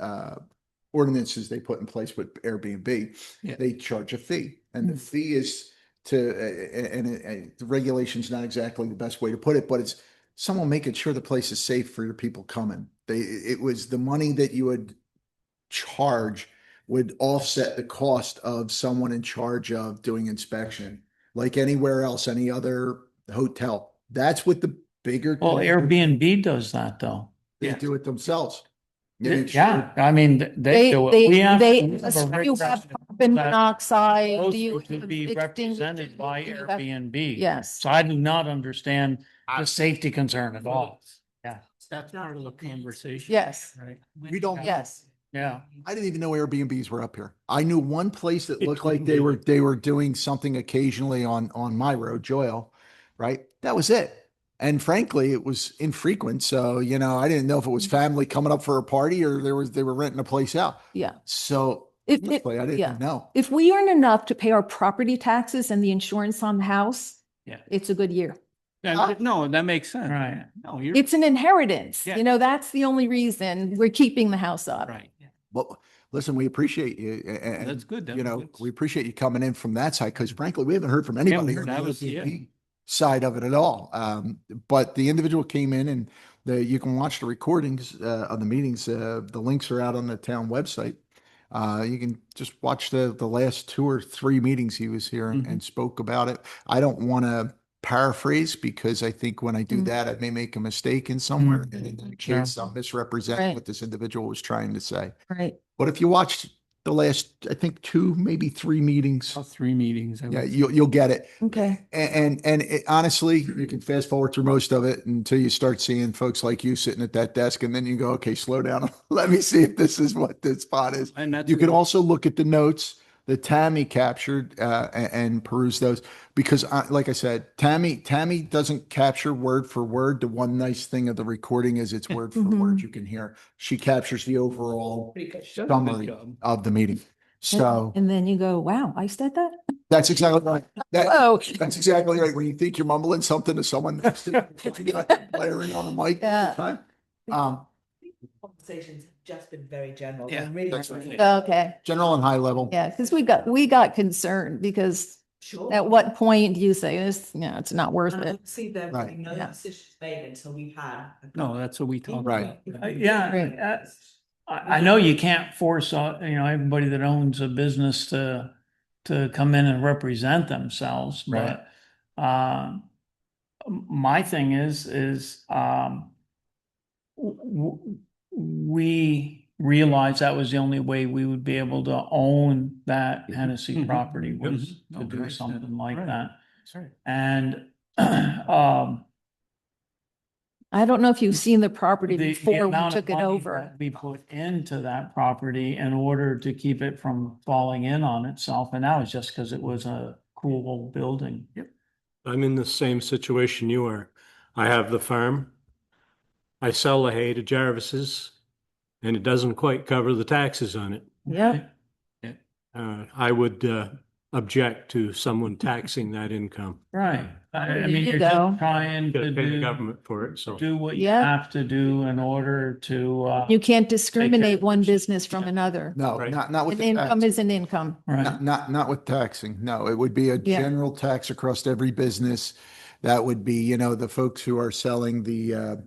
ordinances they put in place with Airbnb, Yeah. they charge a fee. And the fee is the regulation's not exactly the best way to put it, but it's someone making sure the place is safe for your people coming. It was the money that you would charge would offset the cost of someone in charge of doing inspection, like anywhere else, any other hotel. That's what the bigger. Well, Airbnb does that though. They do it themselves. Yeah, I mean, they They, do it. they, We have they, to have a you have regulation carbon that monoxide, those do you? to be have represented by extinguishers? Do you have- Airbnb. Yes. So I do not understand the safety concern at all. Yeah, That's part of the conversation. Yes. Right. We don't. Yes. yeah. I didn't even know Airbnbs were up here. I knew one place that looked like they were doing something occasionally on my road, Joyle, right? That was it. And frankly, it was infrequent. So, I didn't know if it was family coming up for a party or they were renting a place out. Yeah. So If, honestly, I yeah. didn't know. If we earn enough to pay our property taxes and the insurance on the house, Yeah. it's a good year. No, that makes sense. Right. No, you're It's an inheritance. Yeah. That's the only reason we're keeping the house up. right. Well, listen, we appreciate you. And, That's good. That was good. we appreciate you coming in from that side because frankly, we haven't heard from anybody on the that was- Airbnb side of it at all. But the individual came in and you can watch the recordings of the meetings. The links are out on the town website. You can just watch the last 2 or 3 meetings he was here and spoke about it. I don't want to paraphrase because I think when I do that, I may make a mistake in somewhere. And in that case, I'll misrepresent Right. what this individual was trying to say. Right. But if you watched the last, I think 2, maybe 3 meetings, About 3 meetings. yeah, you'll get it. Okay. And honestly, you can fast forward through most of it until you start seeing folks like you sitting at that desk, and then you go, okay, slow down. Let me see if this is what this spot is. And that's You can also look at the notes that Tammy captured and peruse those because, like I said, Tammy doesn't capture word for word. The one nice thing of the recording is it's word for word. You can hear. She captures the overall summary of the meeting. So And then you go, wow, I said that? that's exactly right. Oh, That's exactly right. When you think you're mumbling something to someone next to you, blaring on the mic. Yeah. all the time. Conversations have just been very general. Yeah, and really that's right. okay. General and high level. Yeah, because we got concerned because Sure. at what point do you say this? It's not worth And I it. don't see there Right. being no Yeah. decisions made until we've had. No, that's what we talked Right. about. Yeah, I know you can't force, everybody that owns a business to come in and represent themselves, Right. but, my thing is, we realized that was the only way we would be able to own that Hennessy Mhm. property Mhm. was to Oh, do nice. something like Right. that. That's right. And, I don't know if you've seen the property the before we amount of took it money over. that we put into that property in order to keep it from falling in on itself. And that was just because it was a cool old building. I'm in the same situation you are. I have the farm. I sell the hay to Jarvis's, and it doesn't quite cover the taxes on it. Yep. I would object to someone taxing that income. Right. I There mean, you you're go. just trying Gotta to pay the do, government for it, so. do what you Yeah. have to do in order to, You can't discriminate of one yourself. business from another. No, Right. not with An the income tax. is an income. right. Not with taxing. No, it would be a Yeah. general tax across every business. That would be, you know, the folks who are selling the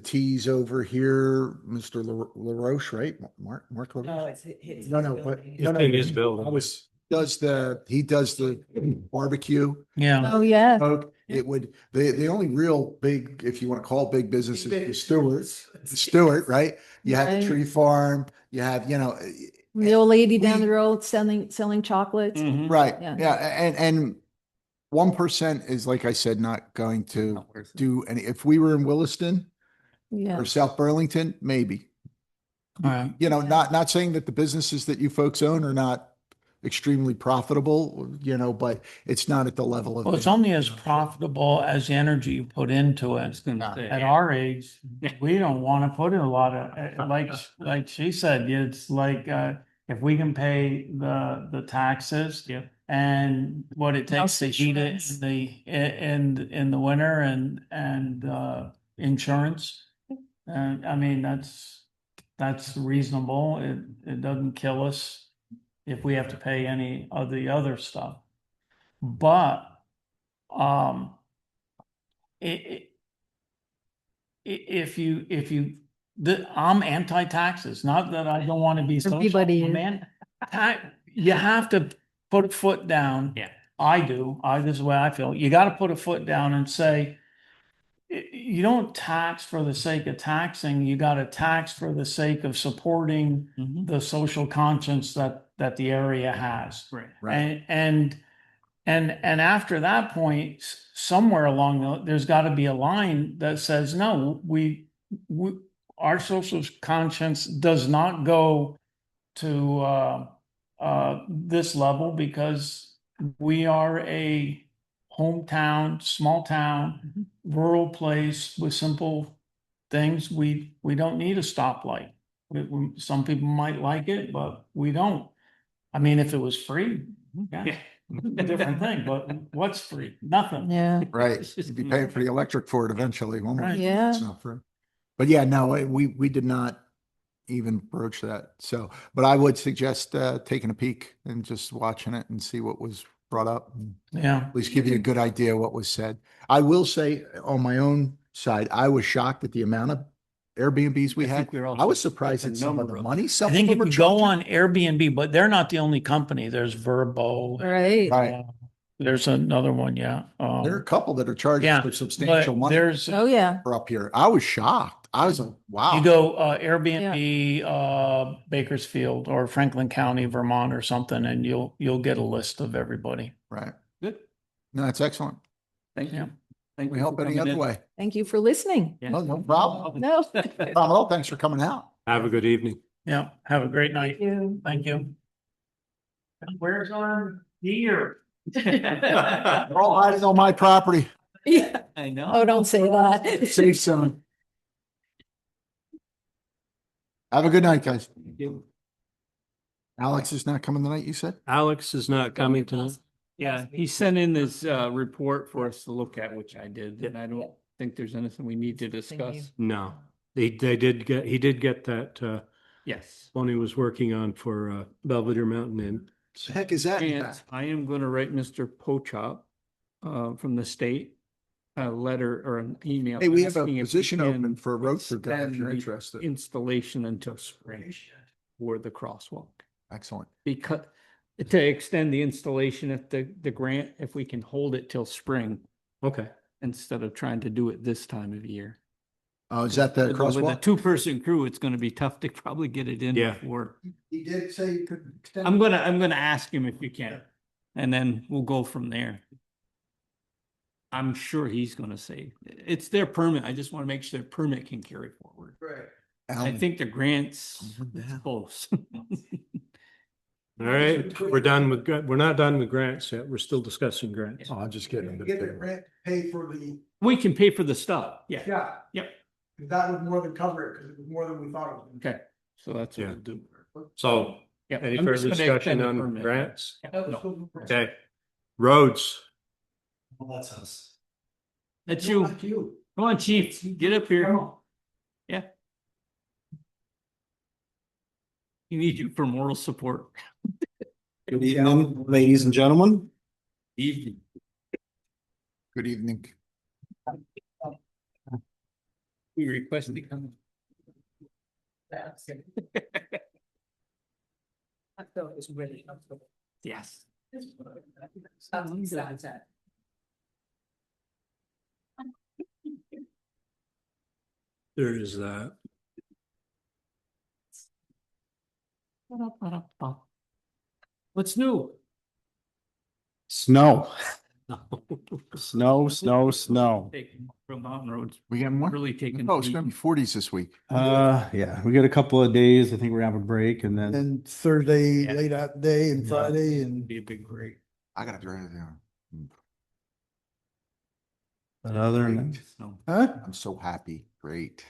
teas over here, Mr. LaRoche, right? Mark LaRoche? No, it's. No, no, but It's in his building. He does the barbecue. Yeah. Oh, yeah. Smoke. It would, the only real big, if you want to call big business, is the Stewart, right? You have Right. Tree Farm, you have, you know, The old lady down We- the road selling chocolates. Mhm. right, Yeah. yeah, and 1% is, like I said, not going to do any, if we were in Williston Yeah. or South Burlington, maybe. All right. You know, not saying that the businesses that you folks own are not extremely profitable, you know, but it's not at the level of. Well, it's only as profitable as the energy you put into it. At our age, we don't want to put in a lot of, like she said, it's like, if we can pay the taxes. Yeah. And what it takes House to heat it insurance. in the winter and insurance. And I mean, that's reasonable. It doesn't kill us if we have to pay any of the other stuff. But, if you, I'm anti-taxes, not that I don't want to be social, Everybody is. man. You have to put a foot down. Yeah. I do. This is the way I feel. You got to put a foot down and say, you don't tax for the sake of taxing. You got to tax for the sake of supporting Mhm. the social conscience that the area has. Right. Right. And after that point, somewhere along there's got to be a line that says, no, we our social conscience does not go to this level because we are a hometown, small town, rural place with simple things. We don't need a stoplight. Some people might like it, but we don't. I mean, if it was free, yeah, a different thing, but what's free? Nothing. Yeah. Right, you'd be paying for the electric for it eventually. One more. Right. Yeah. It's not free. But yeah, no, we did not even broach that. So, but I would suggest taking a peek and just watching it and see what was brought up. And Yeah. at least give you a good idea what was said. I will say on my own side, I was shocked at the amount of Airbnbs we I had. think we're all I was just surprised the at some of number the of money. I Some think of if them you are go charging. on Airbnb, but they're not the only company. There's Verbo. Right. Right. There's another one, yeah. There are a couple that are charging Yeah, for substantial but money there's, Oh, yeah. for up here. I was shocked. I was like, wow. you go Airbnb, Bakersfield or Franklin County, Vermont or something, and you'll get a list of everybody. Right. Good. No, that's excellent. Thank Yeah. you. Thank We you help for any coming other in. way. Thank you for listening. Yeah. No, no problem. No. No problem at all. Thanks for coming out. Have a good evening. Yeah, have a great night. You. Thank you. Where's our deer? They're all hiding on my property. Yeah. I know. Oh, don't say that. Safe zone. Have a good night, guys. Alex is not coming tonight, you said? Alex is not coming tonight. Yeah, he sent in this report for us to look at, which I did, and I don't think there's anything we need to discuss. No, he did get that Yes. one he was working on for Belvedere Mountain Inn. The heck is that? And I am gonna write Mr. Pochop from the state a letter or an email. Hey, we have a asking if he position can open for a road crew guy if extend you're the interested. Installation until spring for the crosswalk. Excellent. Because to extend the installation at the grant, if we can hold it till spring Okay. instead of trying to do it this time of year. Oh, is that the With a crosswalk? two-person crew, it's gonna be tough to probably get it in Yeah. before. He did say you could extend. I'm gonna ask him if you can, and then we'll go from there. I'm sure he's gonna say, it's their permit, I just wanna make sure their permit can carry forward. Right. I think the grants, it's Yeah. close. All right, we're done with, we're not done with grants yet. We're still discussing grants. Oh, I'm just getting. Get the grant paid for the, We can pay for the stuff, yeah, yeah. Yep. That would more than cover it, because it was more than we thought it was. okay, so that's what Yeah. we'll do. So Yeah, any I'm just further gonna extend discussion the on permit. grants? Yeah, no. Okay. Roads. Well, that's us. That's you. You. Come on, chief, get up here. Come on. Yeah. You need you for moral support. Good evening, ladies and gentlemen. Evening. Good evening. We requested to come. Yes. There is that. What's new? Snow, snow. Taking from mountain roads, We got more? really taking. Oh, it's gonna be forties this week. Yeah, we got a couple of days. I think we're gonna have a break and then And Thursday, Yeah. late that day and Friday and. Be a big break. I gotta drive it down. but other than So, Huh? I'm so happy. Great.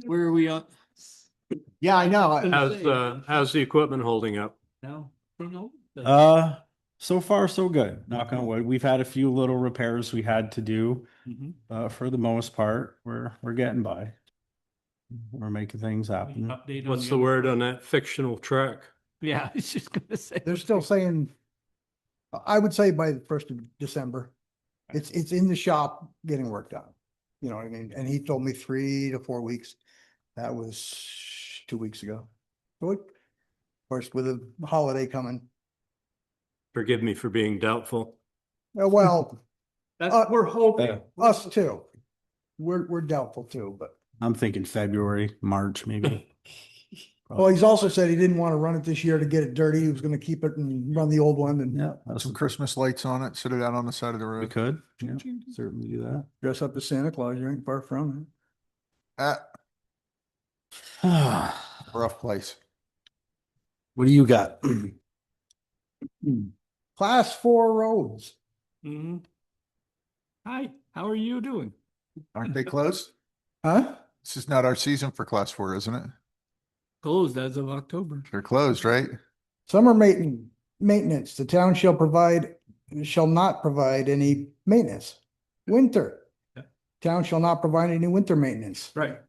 where are we on? Yeah, I know. How's the equipment holding up? No, no. so far so good. Knock on wood. We've had a few little repairs we had to do. Mhm. For the most part, we're getting by. We're making things happen. Update on What's the word on that fictional truck? Yeah, I was just gonna say. They're still saying, I would say by the 1st of December. It's in the shop getting worked on. You know what I mean? And he told me 3 to 4 weeks. That was 2 weeks ago. So of course, with a holiday coming, Forgive me for being doubtful. well, That's, we're hoping. us too. We're doubtful too, but. I'm thinking February, March, maybe. Well, he's also said he didn't want to run it this year to get it dirty. He was gonna keep it and run the old one and Yeah, that's Some Christmas lights on it, sit it out on the side of the we road. could. Yeah, certainly do that. dress up as Santa Claus. You ain't far from Ah, rough place. What do you got? it. Class 4 roads. Mhm. Hi, how are you doing? Aren't they closed? Huh? This is not our season for class 4, isn't it? Closed as of October. They're closed, right? Summer maintenance, the town shall not provide any maintenance. Winter. Yeah. Town shall not provide any winter maintenance. Right.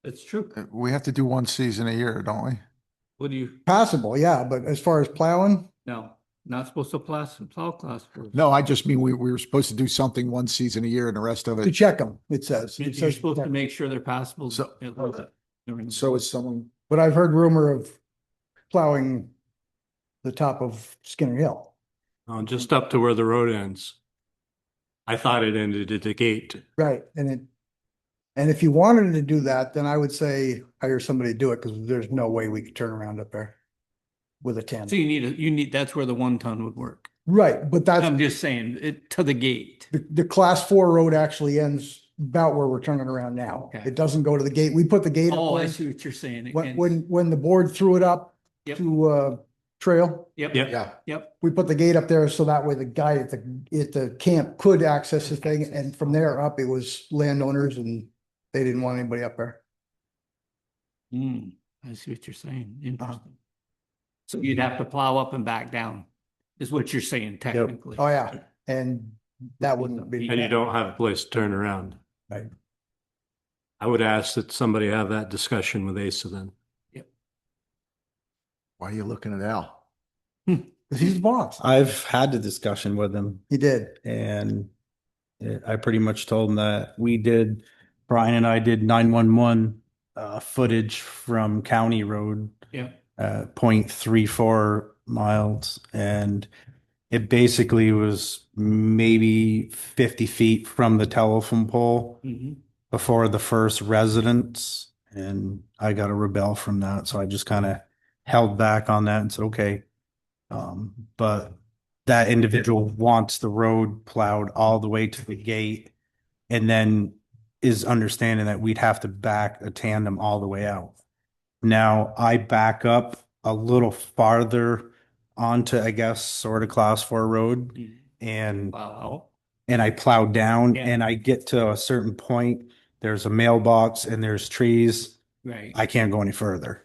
That's true. We have to do one season a year, don't we? What do you, Possible, yeah, but as far as plowing, no, not supposed to plow class for. No, I just mean we were supposed to do something one season a year and the rest of to it. check them, it says. You're It says supposed to make sure they're passable. So- So is someone. But I've heard rumor of plowing the top of Skinner Hill. Just up to where the road ends. I thought it ended at the gate. Right, and if you wanted to do that, then I would say hire somebody to do it, because there's no way we could turn around up there with a 10. So you need, that's where the 1 ton would work. Right, but that's, I'm just saying, it, to the gate. the class 4 road actually ends about where we're turning around now. Okay. It doesn't go to the gate. We put the gate up Oh, I there. see what you're saying. It When, ends- when the board threw it up Yep. to, trail, Yep, Yep. Yeah. yep. we put the gate up there so that way the guy at the camp could access the thing, and from there up, it was landowners and they didn't want anybody up there. Hmm, I see what you're saying. Interesting. So you'd have to plow up and back down, is what you're saying technically. Oh, yeah, and that wouldn't be. And you don't have a place to turn around. Right. I would ask that somebody have that discussion with Asa then. Why are you looking at Al? Cause he's the boss. I've had the discussion with him He did. and I pretty much told him that Brian and I did 911 footage from County Road, Yeah. 0.34 miles. And it basically was maybe 50 feet from the telephone pole, Mhm. before the first residents, and I got a rebel from that, so I just kind of held back on that and said, okay. But that individual wants the road plowed all the way to the gate, and then is understanding that we'd have to back a tandem all the way out. Now I back up a little farther onto, I guess, sort of class 4 road, and Wow. I plow down, Yeah. and I get to a certain point. There's a mailbox and there's trees. Right. I can't go any further.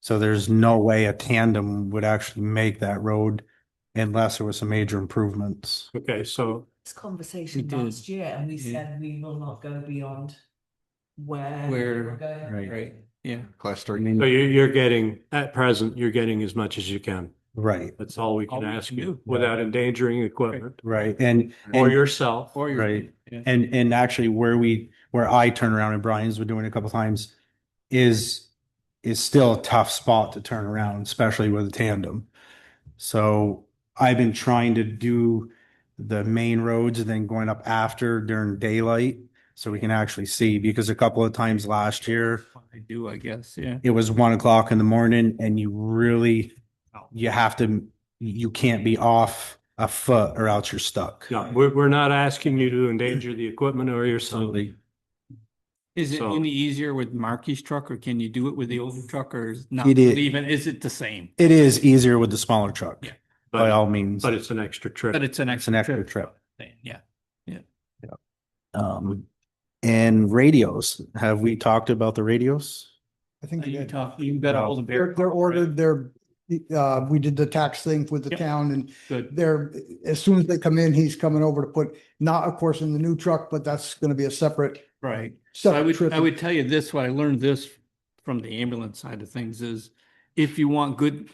So there's no way a tandem would actually make that road unless there was some major improvements. Okay, so This conversation We did. last year, and we Yeah. said we will not go beyond where. Where- we're going. Right. Right, yeah. Class I 3. mean, so you're getting, at present, you're getting as much as you can. right, That's all we All can we ask can you do. without endangering equipment right. or yourself. Or your. Right. Yeah. And actually where I turn around and Brian's been doing it a couple times is still a tough spot to turn around, especially with a tandem. So I've been trying to do the main roads and then going up after during daylight so we can actually see, because a couple of times last year I do, I guess, yeah. it was 1 o'clock in the morning and you can't be off a foot or else you're stuck. No, we're not asking you to endanger the equipment or yourself. Absolutely. Is it So- any easier with Marky's truck, or can you do it with the older truck, or is not It is. even, is it the same? It is easier with the smaller truck, Yeah. by But, all means. but it's an extra trip. But it's an It's an extra extra trip. trip. Yeah, And radios. Have we talked about the radios? I think we you did. talk, you got all the. They're ordered, we did the tax thing with the Yep. town, and Good. they're, as soon as they come in, he's coming over to put, not of course in the new truck, but that's gonna be a separate, Right. So I separate would, trip. I would tell you this, what I learned this from the ambulance side of things is, if you want good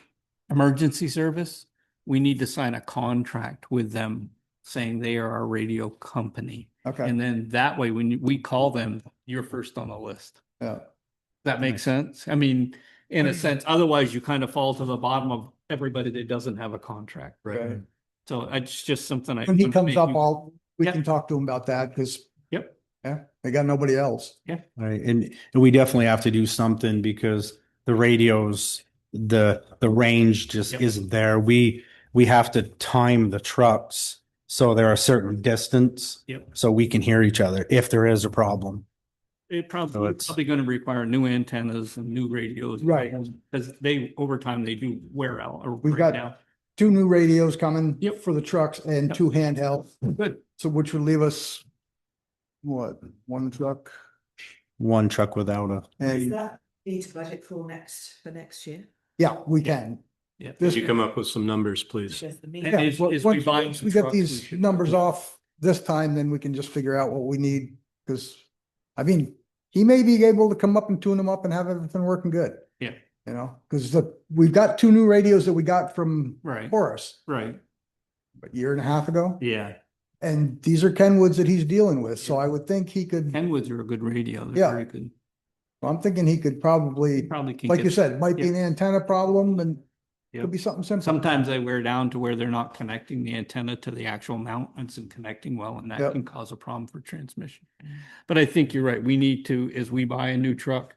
emergency service, we need to sign a contract with them saying they are our radio company. Okay, And then that way, when we call them, you're first on the list. yeah. That makes sense? I mean, in a sense, otherwise you kind of fall to the bottom of everybody that doesn't have a contract. Right. So it's just something I. When he wanted to comes make up, you- we Yep. can talk to him about that, because, Yep. yeah, they got nobody else. Right, and we definitely have to do something because the radios, the range just Yep. isn't there. We have to time the trucks so they're a certain distance. Yep. So we can hear each other if there is a problem. It So probably, it's- probably gonna require new antennas and new radios. Right. Because they, over time, they do wear out or We've break got- down. 2 new radios coming Yep. for the trucks and Yep. 2 handheld, Good. so which would leave us, what, 1 truck? One truck without a, Is And, that need to budget for next year? yeah, we can. Yeah. This- Could you come up with some numbers, please? Just the And meeting. Yeah, is well, we once buying once some we get trucks, we these should- numbers off this time, then we can just figure out what we need, because, I mean, he may be able to come up and tune them up and have everything working good. Yeah. You know, because we've got 2 new radios that we got from Right, Horace right. a year and a half ago, Yeah. and these are Kenwoods that he's dealing with, so I would think he could, Kenwoods are a good radio. They're Yeah. very good. I'm thinking he could probably, Probably can like get. you said, might be an antenna problem, and Yep. could be something simple. Sometimes they wear down to where they're not connecting the antenna to the actual mount and connecting well, and that Yep. can cause a problem for transmission. But I think you're right. We need to, as we buy a new truck,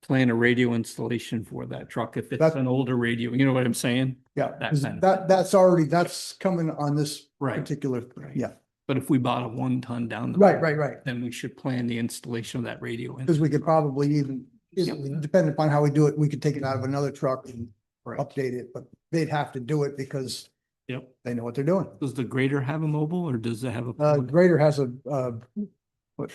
plan a radio installation for that truck. If it's That- an older radio, you know what I'm saying? Yeah, that 'cause kind of that's coming on this Right. particular, Right. yeah, But if we bought a 1 ton down. the right, road, right, right. Then we should plan the installation of that radio. in. Because we could probably even, depending upon how we do it, we could take it out of another truck and Right. update it, but they'd have to do it because Yep. they know what they're doing. Does the grader have a mobile, or does it have a? Grader has what,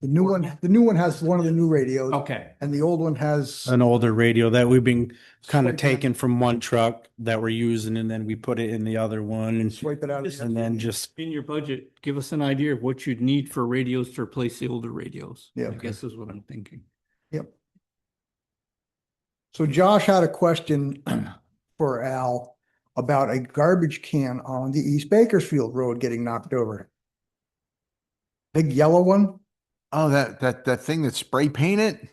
the new one has one of the new radios, Okay, and the old one has, an older radio that we've been kind of Swipe taking from one truck that we're using, and then we put it in the other one and swipe it out. of the- and then just, in your budget, give us an idea of what you'd need for radios to replace the older radios. Yeah. I guess is what I'm thinking. Yep. So Josh had a question for Al about a garbage can on the East Bakersfield Road getting knocked over. Big yellow one? Oh, that thing that's spray painted?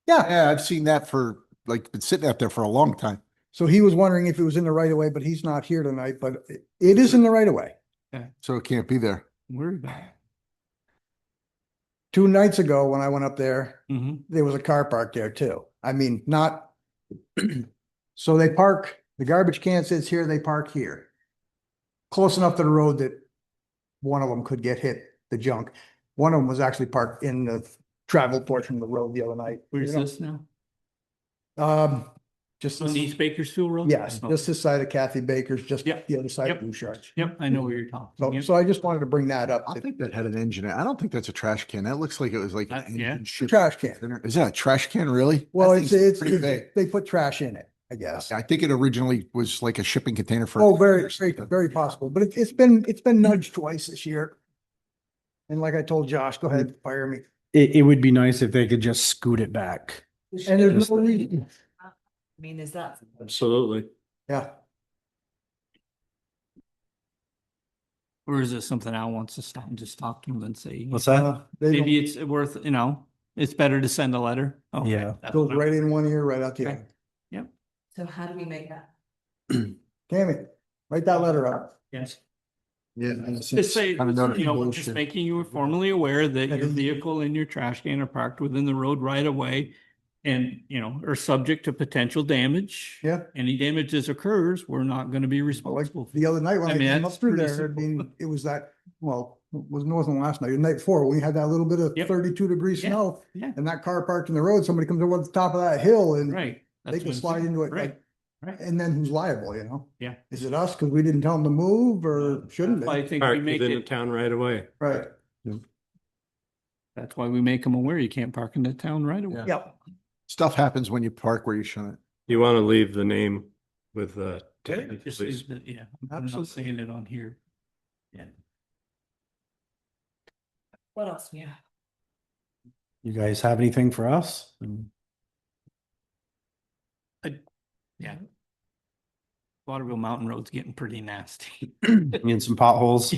Yeah, Yeah, I've seen that for, like, been sitting out there for a long time. so he was wondering if it was in the right of way, but he's not here tonight, but it is in the right of way. So it can't be there. Worry about it. 2 nights ago, when I went up there, Mhm. there was a car parked there too. I mean, not. So they park, the garbage can sits here, they park here. Close enough to the road that one of them could get hit, the junk. One of them was actually parked in the travel portion of the road the other night. Where's You know, this now? Just, On this- East Bakersfield Road? yes, Oh, just this side of Kathy Baker's, just Yep. the other side Yep. of Blue Sharks. Yep, I know where you're talking. So, Yep. so I just wanted to bring that up. I think that had an engine. I don't think that's a trash can. That looks like it was like. an Yeah. engine ship- Trash can. Is that a trash can, really? Well, That thing's pretty big. they put trash in it, I guess. I think it originally was like a shipping container for. Oh, very possible, but it's been nudged twice this year. And like I told Josh, go ahead, fire me. It would be nice if they could just scoot it back. And there's no reason, I mean, is that? Absolutely. yeah. Or is it something Al wants to stop and just talk to him and say? What's that? They Maybe don't- it's worth, it's better to send a letter. Okay, Yeah. that's Goes what I'm- right in one ear, right out the Okay. other. So how do we make that? Tammy, write that letter up. Yes. Yeah. Just say, Kind of we're just notification. making you formally aware that your vehicle and your trash can are parked within the road right away. And, are subject to potential damage. Yeah. Any damages occurs, we're not gonna be Like responsible. the other night when I I mean, came up that's through pretty there, I simple. mean, it was that, well, it was northern last night, the night before, we had that little bit of Yep. 32-degree Yeah. snow. Yeah. And that car parked in the road, somebody comes over the top of that hill and Right. they That's can what I'm slide saying. into it. Right. like, Right. And then who's liable, Yeah. Is it us? Cause we didn't tell them to move or shouldn't I they? think we Parked make within the it, town right away. Right. that's why we make them aware you can't park in the town right away. Yep. Stuff happens when you park where you shouldn't. You want to leave the name with Just please. leave the- yeah, I'm not Absolutely. saying it on here. Yeah. What else? Yeah. You guys have anything for us? Yeah. Waterville Mountain Road's getting pretty nasty. In some potholes?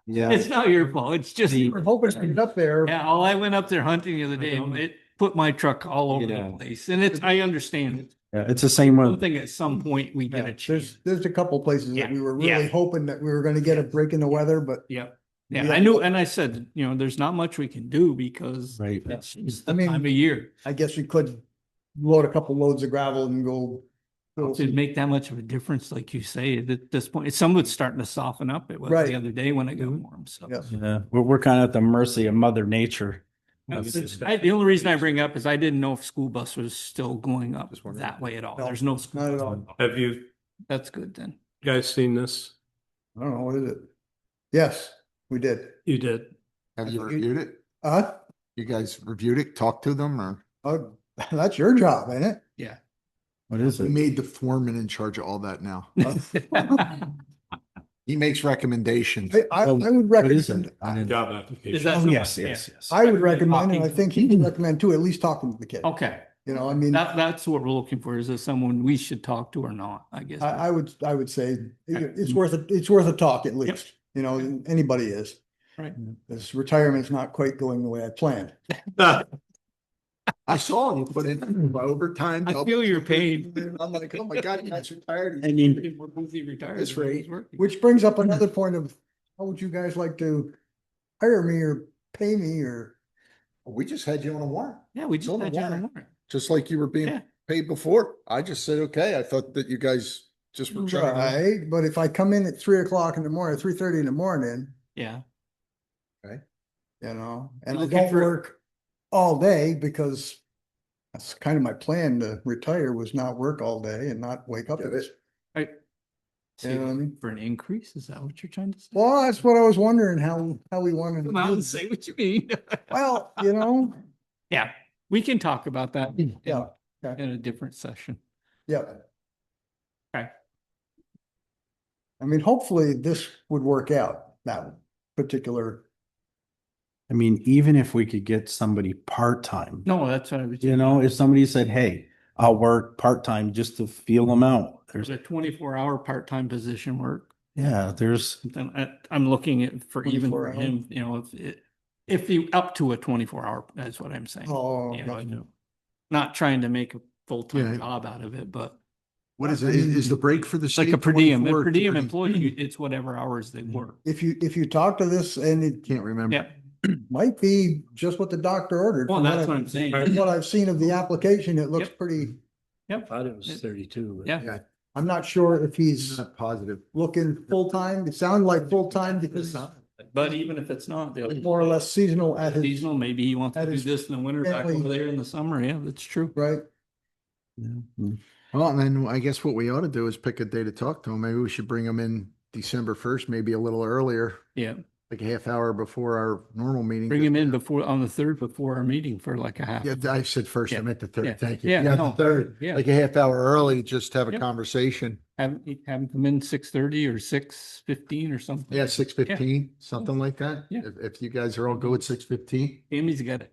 Yeah. It's not your fault, it's just. We're hoping to get up there. Yeah, I went up there hunting the other day and it put my truck all over the Yeah. place and I understand. Yeah, it's the same I with, think at some point we get a chance. There's a couple places Yeah. that we were Yeah. really hoping that we were gonna get a break in the weather, but Yeah, yeah, Yeah. I knew, and I said, there's not much we can do because right. it's I the mean- time of year. I guess we could load a couple loads of gravel and go. It'd make that much of a difference, like you say, at this point, some of it's starting to soften up. It was Right. the other day when it got warm, so. Yeah. Yeah, we're kind of at the mercy of Mother Nature. The only reason I bring up is I didn't know if school bus was still going up Just wondering. that way at all. No, There's no. school not at bus. all. Have you That's good then. guys seen this? I don't know, what is it? Yes, we did. You did. Have you reviewed it? Uh, You guys reviewed it, talked to them, or? oh, that's your job, ain't it? Yeah. What is We it? made the foreman in charge of all that now. He makes recommendations. I would What is recommend, it? Job Is application. that? Oh, something- yes, yeah. yes. I would recommend, and I Talking- think he would recommend too, at least talking to the kid. Okay, You know, I mean, that's what we're looking for. Is there someone we should talk to or not? I guess. I would say it's worth a talk at least, anybody is. Right. This retirement's not quite going the way I planned. I saw him put in overtime. I feel your pain. I'm like, oh my God, that's retired. I mean, We're both retired. That's right. He's working. Which brings up another point of, how would you guys like to hire me or pay me or? We just had you on a warrant, Yeah, we It's just on the had you on a warrant. warrant. just like you were Yeah. being paid before. I just said, okay, I thought that you guys just were trying. Right, but if I come in at 3 o'clock in the morning, 3:30 in the morning, Yeah. and I Looking don't for- work all day because that's kind of my plan to retire, was not work all day and not wake up. Yeah, that's- Right. You know what I mean? For an increase, is that what you're trying to say? Well, that's what I was wondering, how we wanted to Come out do and this. say what you mean. Well, Yeah, we can talk about that yeah, in a different session. yeah. Okay. I mean, hopefully this would work out, that particular, I mean, even if we could get somebody part-time, No, that's what I was. if somebody said, hey, I'll work part-time just to feel them out. There's a 24-hour part-time position work. There's, Something I'm looking at for even 24 for him, if you up to a 24-hour, that's what I'm saying. oh, I know. Not trying to make a full-time Yeah. job out of it, but What is it? Is the break for the it's like state a per diem, 24 employee, it's whatever hours they work. if you talk to this and it, Can't remember. Yep. might be just what the doctor ordered. Well, From that's what I'm saying. From what I've seen of the application, it looks Yep. pretty, Yep. Thought it was 32. but- Yeah. Yeah, I'm not sure if he's not positive. looking full-time. It sounded like full-time because But even if it's not, they'll. it's more or less seasonal at his, Seasonal, maybe he wants to At do his this in the winter, back family. over there in the summer. Yeah, that's true. right? Well, and then I guess what we ought to do is pick a day to talk to him. Maybe we should bring him in December 1st, maybe a little earlier, Yeah. like a half hour before our normal meeting. Bring him in before, on the 3rd, before our meeting for like a half. Yeah, I said first, I Yeah. meant the third. Yeah. Thank you. Yeah, Yeah, no. the third, Yeah. like a half hour early, just have a Yep. conversation. Have him come in 6:30 or 6:15 or something. Yeah, 6:15, something like that. Yeah. If you guys are all good with 6:15. Amy's got it.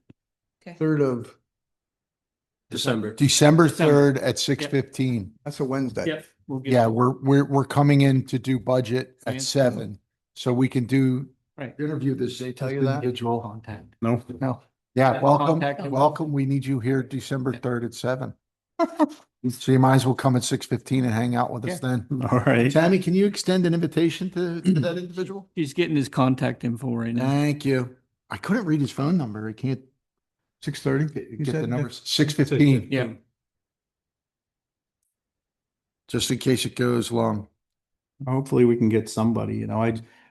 3rd of, December. December December. 3rd at 6:15. that's a Wednesday. Yep. We'll get- Yeah, we're coming in to do budget at Fantastic. 7. So we can do, Right. interview this They tell you that? individual. Contact. No, No. Yeah, Yeah, welcome, contact him. welcome. We need you here December 3rd at 7. So you might as well come at 6:15 and hang out with us then. all right. Tammy, can you extend an invitation to that individual? He's getting his contact info right now. Thank you. I couldn't read his phone number. I can't. 6:30, get the said numbers. 6:15, Yeah. just in case it goes long. Hopefully we can get somebody,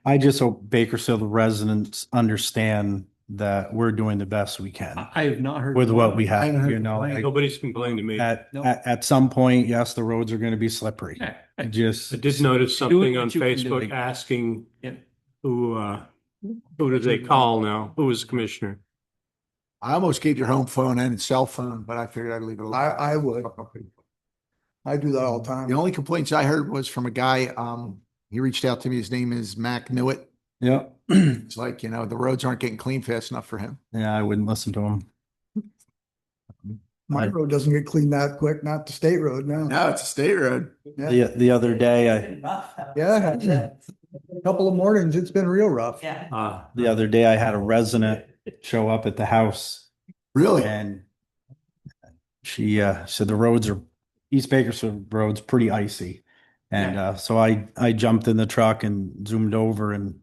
I just hope Bakersfield residents understand that we're doing the best we can I have not heard. with what we I haven't have, heard like, Nobody's complained to me. No. at some point, yes, the roads are gonna be slippery. Yeah. Just. I did notice Doing something on what you can do. Facebook asking Yeah. who did they call now? Who was commissioner? I almost gave your home phone and cell phone, but I figured I'd leave it alone. I would. I do that all the The time. only complaints I heard was from a guy, he reached out to me. His name is Mac Newitt. Yeah. It's like, the roads aren't getting clean fast enough for him. Yeah, I wouldn't listen to them. My road doesn't get cleaned that quick, not the state road, no. No, it's a state road. Yeah, The other day, yeah. A couple of mornings, it's been real rough. Yeah. the other day I had a resident show up at the house Really? and she said the roads are, East Bakersfield roads pretty icy. And so I jumped in the truck and zoomed over and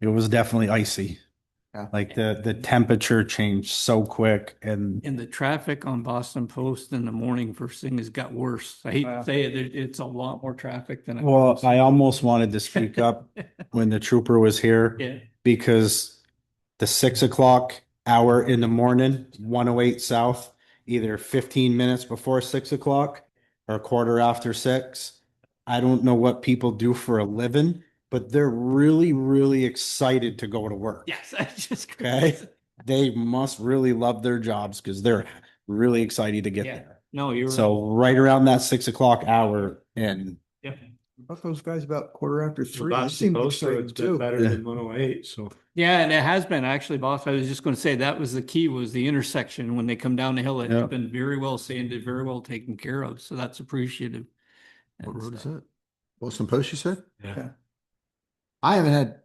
it was definitely icy. Yeah. Like the temperature changed so quick and And the traffic on Boston Post in the morning first thing has got worse. I hate to say it, it's a lot more traffic than. well, I almost wanted to speak up when the trooper was here Yeah. because the 6 o'clock hour in the morning, 108 South, either 15 minutes before 6 o'clock or a quarter after 6. I don't know what people do for a living, but they're really, really excited to go to work. Yes, I just. Okay. They must really love their jobs because they're really excited to get Yeah. there. No, you're. So right around that 6 o'clock hour and Yeah. About those guys about quarter after 3. They Boston seem Post excited road's been too. better than 108, so. Yeah, and it has been actually, boss. I was just going to say that was the key, was the intersection when they come down the hill. It's Yeah. been very well sanded, very well taken care of. So that's appreciative. What And road is stuff. that? Boston Post, you said? Yeah. I haven't had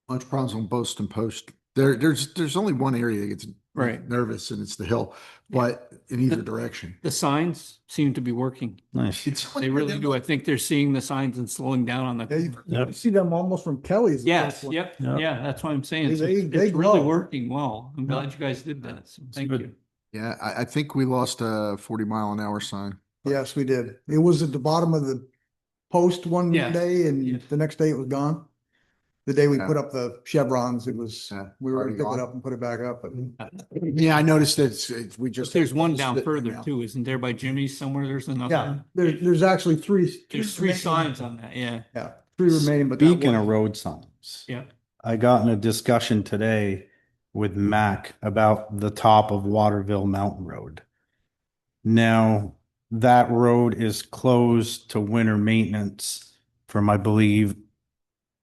much problems on Boston Post. There's only one area that gets Right. nervous and it's the hill, but in either direction. The signs seem to be working. nice. They really do. I think they're seeing the signs and slowing down on Yeah, the. you see them almost from Kelly's. Yes, yep, Yep. yeah, that's what I'm saying. They- So they It's really grow. working well. I'm glad you guys did that. So thank good. you. Yeah, I think we lost a 40-mile-an-hour sign. Yes, we did. It was at the bottom of the post one Yes. day and Yes. the next day it was gone. The day we Yeah. put up the chevrons, it was, Yeah, we were already gonna pick it gone. up and put it back up, but Yeah, I noticed that we just. There's one down Split further now. too, isn't there by Jimmy's somewhere? There's another. yeah, there's actually three. There's three remaining. signs on that, yeah, Yeah, 3 remaining, but that Speaking one- of road signs, yeah. I got in a discussion today with Mac about the top of Waterville Mountain Road. Now, that road is closed to winter maintenance from, I believe,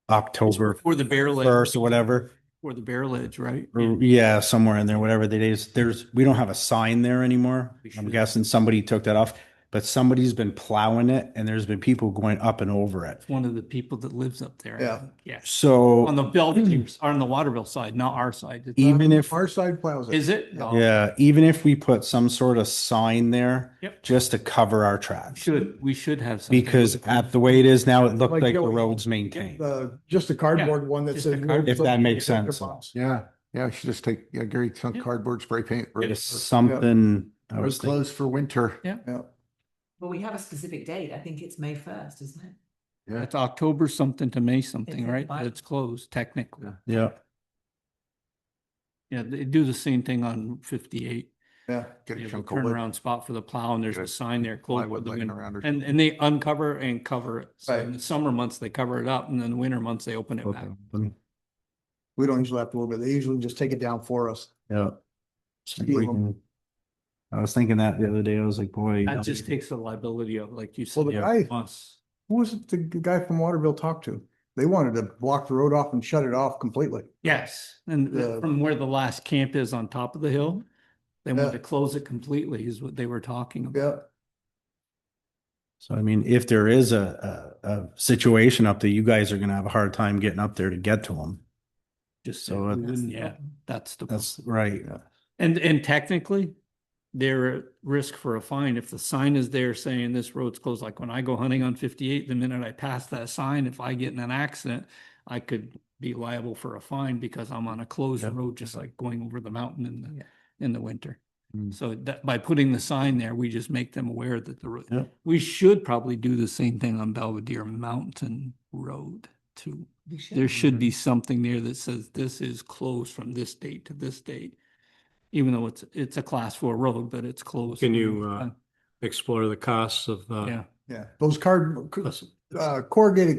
October Or the barrel edge. 1st or whatever. Or the barrel edge, right? Or, yeah, somewhere in there, whatever that is. We don't have a sign there anymore. We I'm should. guessing somebody took that off. but somebody's been plowing it and there's been people going up and over it. One of the people that lives up there. I Yeah. think. Yeah. So On the Belvedere, or on the Waterville side, not our side. It's- even if, Our side plows it. Is it? Oh, yeah, even if we put some sort of sign there, Yep. just to cover our tracks. We should have something. Because at the way it is now, it looked Like like the Joey. road's maintained. Just a cardboard one that Just a says. card- If that makes sense. Yeah, yeah, I should just take, yeah, Gary, some Yeah. cardboard spray paint. It's something I Road was thinking. closed for winter. Yeah. Yeah. Well, we have a specific date. I think it's May 1st, isn't it? Yeah. It's October something to May something, Is it? right? But it's closed technically. Yeah. Yeah, they do the same thing on 58. Yeah. Get You a have a chunk of wood. turnaround spot for the plow and there's Get a a sign there closed plywood with the laying winter. around or And they uncover and cover it. So in Right. the summer months, they cover it up and then the winter months, they open it back. We don't usually have to worry about it. They usually just take it down for us. Yeah. Steal 'em. I was thinking that the other day. I was like, boy. That just takes the liability of, like you Well, said. the guy, us. who was it the guy from Waterville talked to? They wanted to block the road off and shut it off completely. Yes, and The- from where the last camp is on top of the hill, they want Yeah. to close it completely is what they were talking about. Yeah. So I mean, if there is a situation up there, you guys are gonna have a hard time getting up there to get to them. Just So so, we that's- wouldn't- yeah, that's the. That's right. And technically, they're at risk for a fine if the sign is there saying this road's closed. Like when I go hunting on 58, the minute I pass that sign, if I get in an accident, I could be liable for a fine because I'm on a closed Yep. road, just like going over the mountain in the winter. Mm. So that by putting the sign there, we just make them aware that the road. Yep. We should probably do the same thing on Belvedere Mountain Road too. There should be something there that says this is closed from this date to this date. Even though it's a class 4 road, but it's closed. Can from you, this time. explore the costs of, Yeah, Yeah. Those corrugated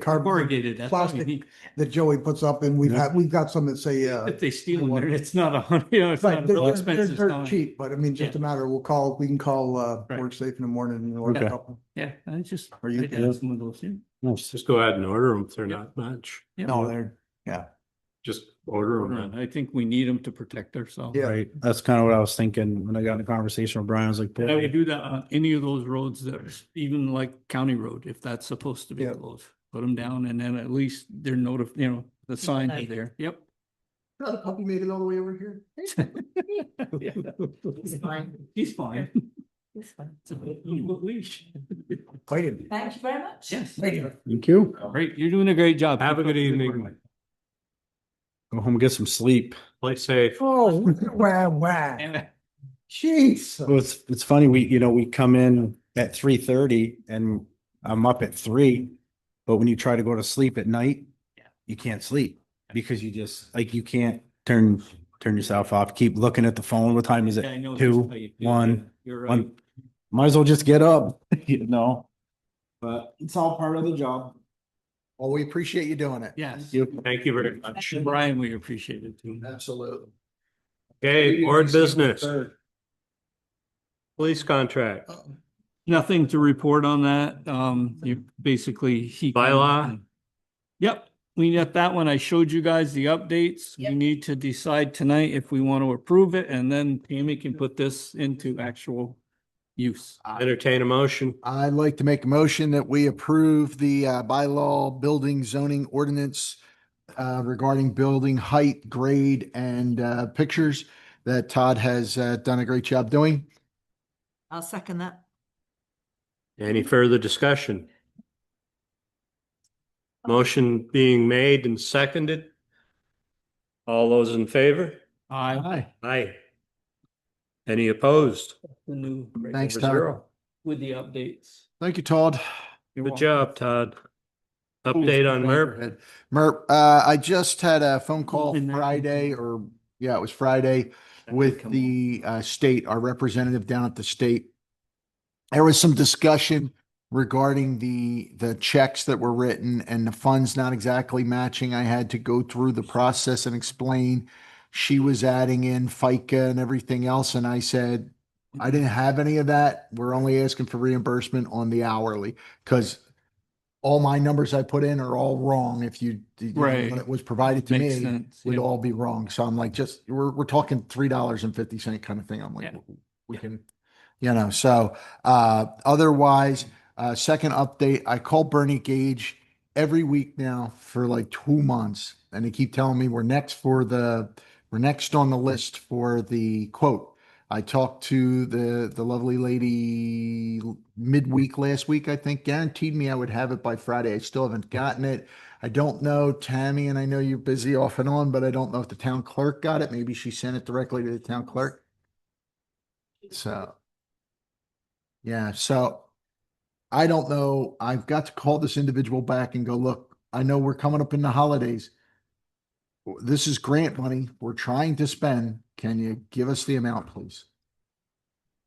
cardboard corrugated, that's what we plastic need. that Joey puts up and we've got some that say, If they steal them, it's not it's right, not a real they're expensive dirt sign. cheap, but I mean, just Yeah. a matter, we can call, Right. Work Safe in the morning and order a Okay. couple. Yeah, I just. Or you I'd can- add some of those, yeah. just go ahead and order them if they're Yeah. not much. Yeah. No, they're, yeah. Just order Order them. 'em. I think we need them to protect ourselves. Yeah. Right. That's kind of what I was thinking when I got in a conversation with Brian. I was like, Yeah, we boy, do that on any of those roads that, even like County Road, if that's supposed to be Yeah. closed, put them down and then at least they're the sign is there. Yep. The puppy made it all the way over here. He's fine. He's fine. It's fine. It's a little leash. Quite a. Thank you very much. Yes. thank you. Great, you're doing a great job. Have a Keep up good the evening. work. Go home and get some sleep. Play safe. Oh, wow. And Jeez. Well, it's funny. We come in at 3:30 and I'm up at 3, but when you try to go to sleep at night, Yeah. you can't sleep because you can't turn yourself off. Keep looking at the phone. What time is Yeah, I it? know 2, just how you feel. 1, You're right. 1. Might as well just get up, but it's all part of the job. Well, we appreciate you doing it. Yes. Thank you very much. And Brian, we appreciate it too. Absolutely. Okay, board business. Police contract. Nothing to report on that. You basically. Bylaw? Yep, we got that one. I showed you guys the updates. We Yep. need to decide tonight if we want to approve it and then Tammy can put this into actual use. Entertain a motion. I'd like to make a motion that we approve the bylaw building zoning ordinance regarding building height, grade, and pictures that Todd has done a great job doing. I'll second that. Any further discussion? Motion being made and seconded. All those in favor? Aye. Aye. Any opposed? The new. Thanks, Over Todd. zero. With the updates. Thank you, Todd. You're Good welcome. job, Todd. Update on MERP. Merp, I just had a phone call In there. Friday it was Friday with the state, our representative down at the state. There was some discussion regarding the checks that were written and the funds not exactly matching. I had to go through the process and explain. She was adding in FICA and everything else, and I said, I didn't have any of that. We're only asking for reimbursement on the hourly because all my numbers I put in are all wrong. If you Right. when it was provided to Makes me, sense, would yeah. all be wrong. So I'm like, we're talking $3.50 kind of thing. I'm like, Yeah. we can You know, so otherwise, second update, I call Bernie Gage every week now for like 2 months, and they keep telling me we're next on the list for the quote. I talked to the lovely lady midweek last week, I think, guaranteed me I would have it by Friday. I still haven't gotten it. I don't know, Tammy, and I know you're busy off and on, but I don't know if the town clerk got it. Maybe she sent it directly to the town clerk. So, yeah, so I don't know. I've got to call this individual back and go, look, I know we're coming up in the holidays. This is grant money we're trying to spend. Can you give us the amount, please?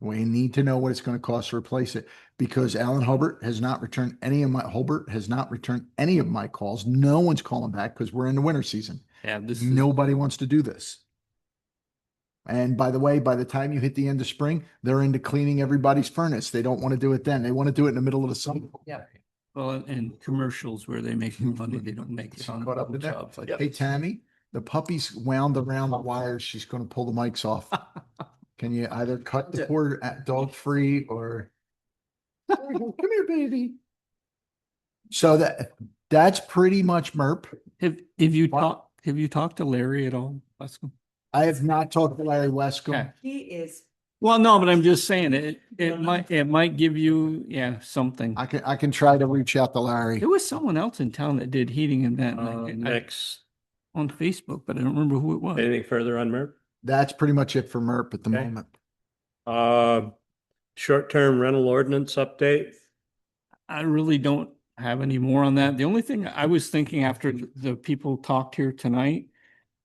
We need to know what it's going to cost to replace it because Hobart has not returned any of my calls. No one's calling back because we're in the winter season. Yeah, Nobody wants to do this. And by the way, by the time you hit the end of spring, they're into cleaning everybody's furnace. They don't want to do it then. They want to do it in the middle of the summer. Yeah. Well, and commercials where they make money, they don't make it on Caught up other in that. jobs. Like Hey, Tammy, the puppy's wound around the wires. She's going to pull the mics off. Can you either cut the cord at dog free or come here, baby. So that's pretty much MERP. Have you talked to Larry at all, Wescombe? I have not talked to Larry Wescombe. Okay. He is. Well, no, but I'm just saying it might give you, something. I can try to reach out to Larry. There was someone else in town that did heating and vent Next, on Facebook, but I don't remember who it was. anything further on MERP? That's pretty much it for MERP at the Okay. moment. Short-term rental ordinance update. I really don't have any more on that. The only thing I was thinking after the people talked here tonight,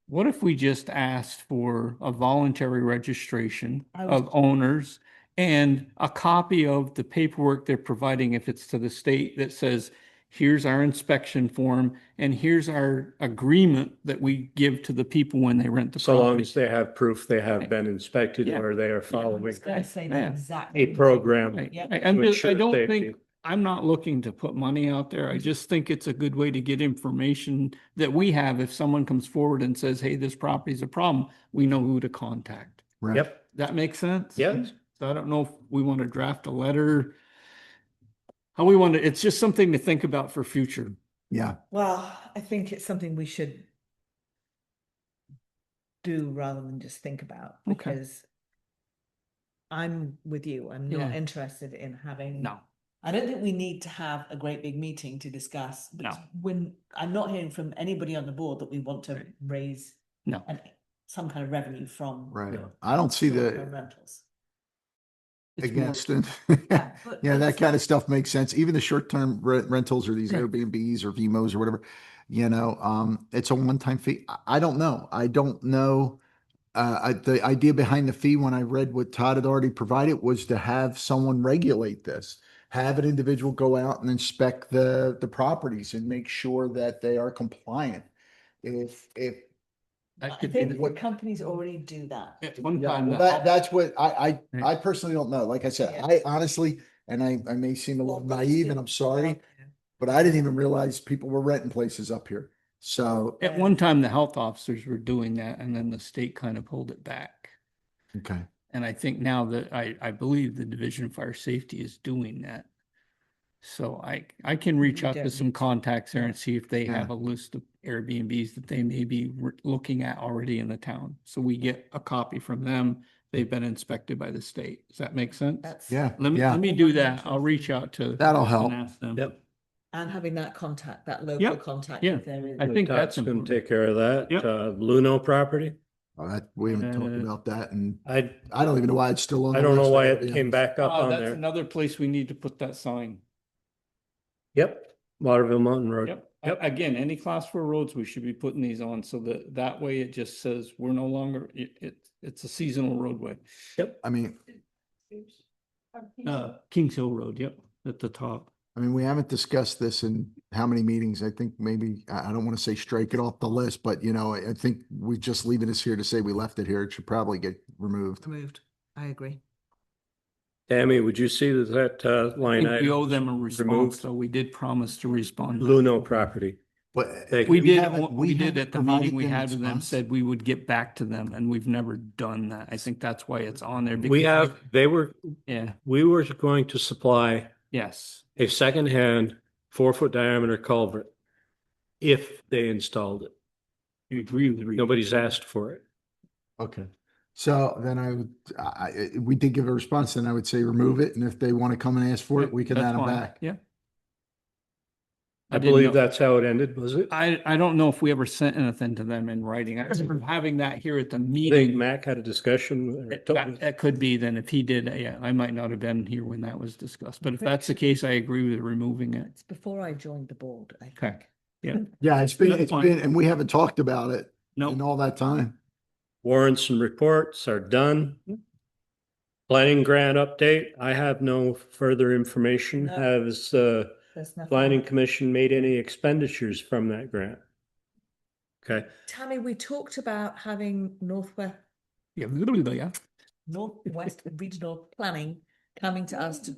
what if we just asked for a voluntary registration of owners and a copy of the paperwork they're providing if it's to the state that says, here's our inspection form and here's our agreement that we give to the people when they rent the So long property. as they have proof they have been inspected Yeah. or they are following I say that Yeah. exactly. a program. Right. Yeah. I'm to just, I ensure don't safety. think, I'm not looking to put money out there. I just think it's a good way to get information that we have. If someone comes forward and says, hey, this property's a problem, we know who to contact. Right. Yep, That makes sense? yes. So I don't know if we want to draft a letter. How we want to, it's just something to think about for future. Yeah. Well, I think it's something we should do rather than just think about, Okay. because I'm with you. I'm not Yeah. interested in having. No. I don't think we need to have a great big meeting to discuss. But No. when I'm not hearing from anybody on the board that we want to raise No. some kind of revenue from. Right. I don't see short-term the rentals. It's more- against it. Yeah, but Yeah, that it's kind not- of stuff makes sense. Even the short-term rentals or these Right. Airbnbs or Vimos or whatever, it's a one-time fee. I don't know. I don't know. The idea behind the fee when I read what Todd had already provided was to have someone regulate this, have an individual go out and inspect the properties and make sure that they are compliant. If That I could be think the- the companies already do that. At one Yeah, time. well, the- that's what I Right. personally don't know. Like I said, Yeah. I honestly, and I may seem a little naive and I'm sorry, but I didn't even realize people were renting places up here. So, At one time, the health officers were doing that and then the state kind of pulled it back. okay. And I think now that I believe the Division of Fire Safety is doing that. So I can reach We out to don't some need to. contacts there and see if they Yeah. have a list of Airbnbs that they may be looking at already in the town. So we get a copy from them. They've been inspected by the state. Does that make sense? That's. Yeah, Let yeah, me do that. I'll reach out to. That'll help. and ask them. Yep. And having that contact, that local Yep, contact. yeah. If there is. I think that's Todd's gonna important. take care of that. Yep. Luno property. We haven't talked Uh, about that and I I don't even know why it's still on. I the don't know list, why to it be came honest. back up on That's there. another place we need to put that sign. Yep, Waterville Mountain Road. Yep. Yep. Again, any class 4 roads, we should be putting these on so that way it just says we're no longer, it's a seasonal roadway. I mean, Kings Hill Road, yep, at the top. we haven't discussed this in how many meetings? I think maybe, I don't want to say strike it off the list, but I think we just leaving this here to say we left it here. It should probably get removed. Removed. I agree. Tammy, would you see that I line think we owe item? them a response, removed. so we did promise to respond. Luno property. But They- We did, haven't- we did haven't at the provided meeting we them had with them, response? said we would get back to them, and we've never done that. I think that's why it's on there. We because- have, they were, Yeah, we were going to supply yes. a secondhand 4-foot diameter culvert if they installed it. You agree with. Nobody's asked for it. Okay. So then we did give a response, then I would say remove it. And if they want to come and ask for it, we can That's add them fine. back. Yeah. I didn't believe know- that's how it ended, was it? I don't know if we ever sent anything to them in writing. I remember having that here at the I think meeting. Mac had a discussion. That could be then if he did, yeah, I might not have been here when that was discussed, but if that's the case, I agree with removing it. It's before I joined the board, I Okay. think. Yeah. Yeah, it's That's fine. been, and we haven't talked about it in No, all that time. Warrants and reports are done. Planning grant update. I have no further information. No. Has There's nothing. Planning Commission made any expenditures from that grant? Okay, Tammy, we talked about having Northwest yeah. Northwest Regional Planning coming to us to.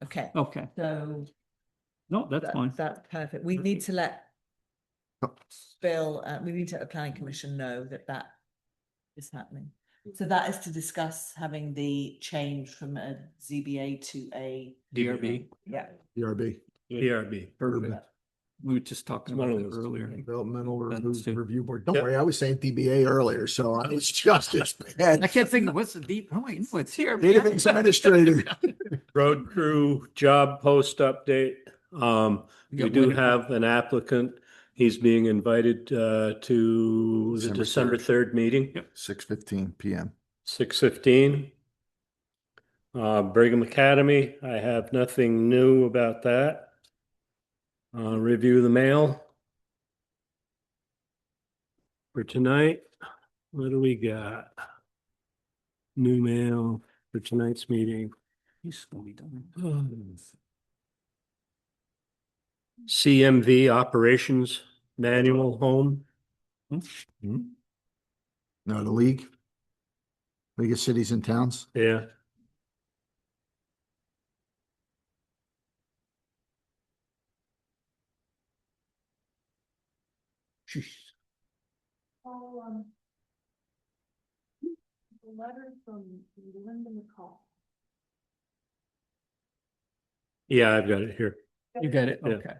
Okay, Okay, so no, that's fine. that's perfect. We need to let Bill, we need to let the planning commission know that that is happening. So that is to discuss having the change from a ZBA to a. DRB. Yeah. DRB, PRB. Perfect. We were just talking One about of it those. earlier. Developmental That's it. Review Board. Don't Yep. worry, I was saying DBA earlier, so I was just as bad. I can't think of what's the deep, oh, wait, no, it's here. Database administrator. Road crew job post update. We got do one. have an applicant. He's being invited to the December December 3rd meeting. Yep. 6:15 PM. 6:15. Brigham Academy, I have nothing new about that. Review the mail for tonight. What do we got? New mail for tonight's meeting. He's gonna be done. CMV Operations Manual Home. No, the League of Cities and Towns. Yeah. Oh, the letter from Linda McCall. Yeah, I've got it here. You got it, Yeah. okay.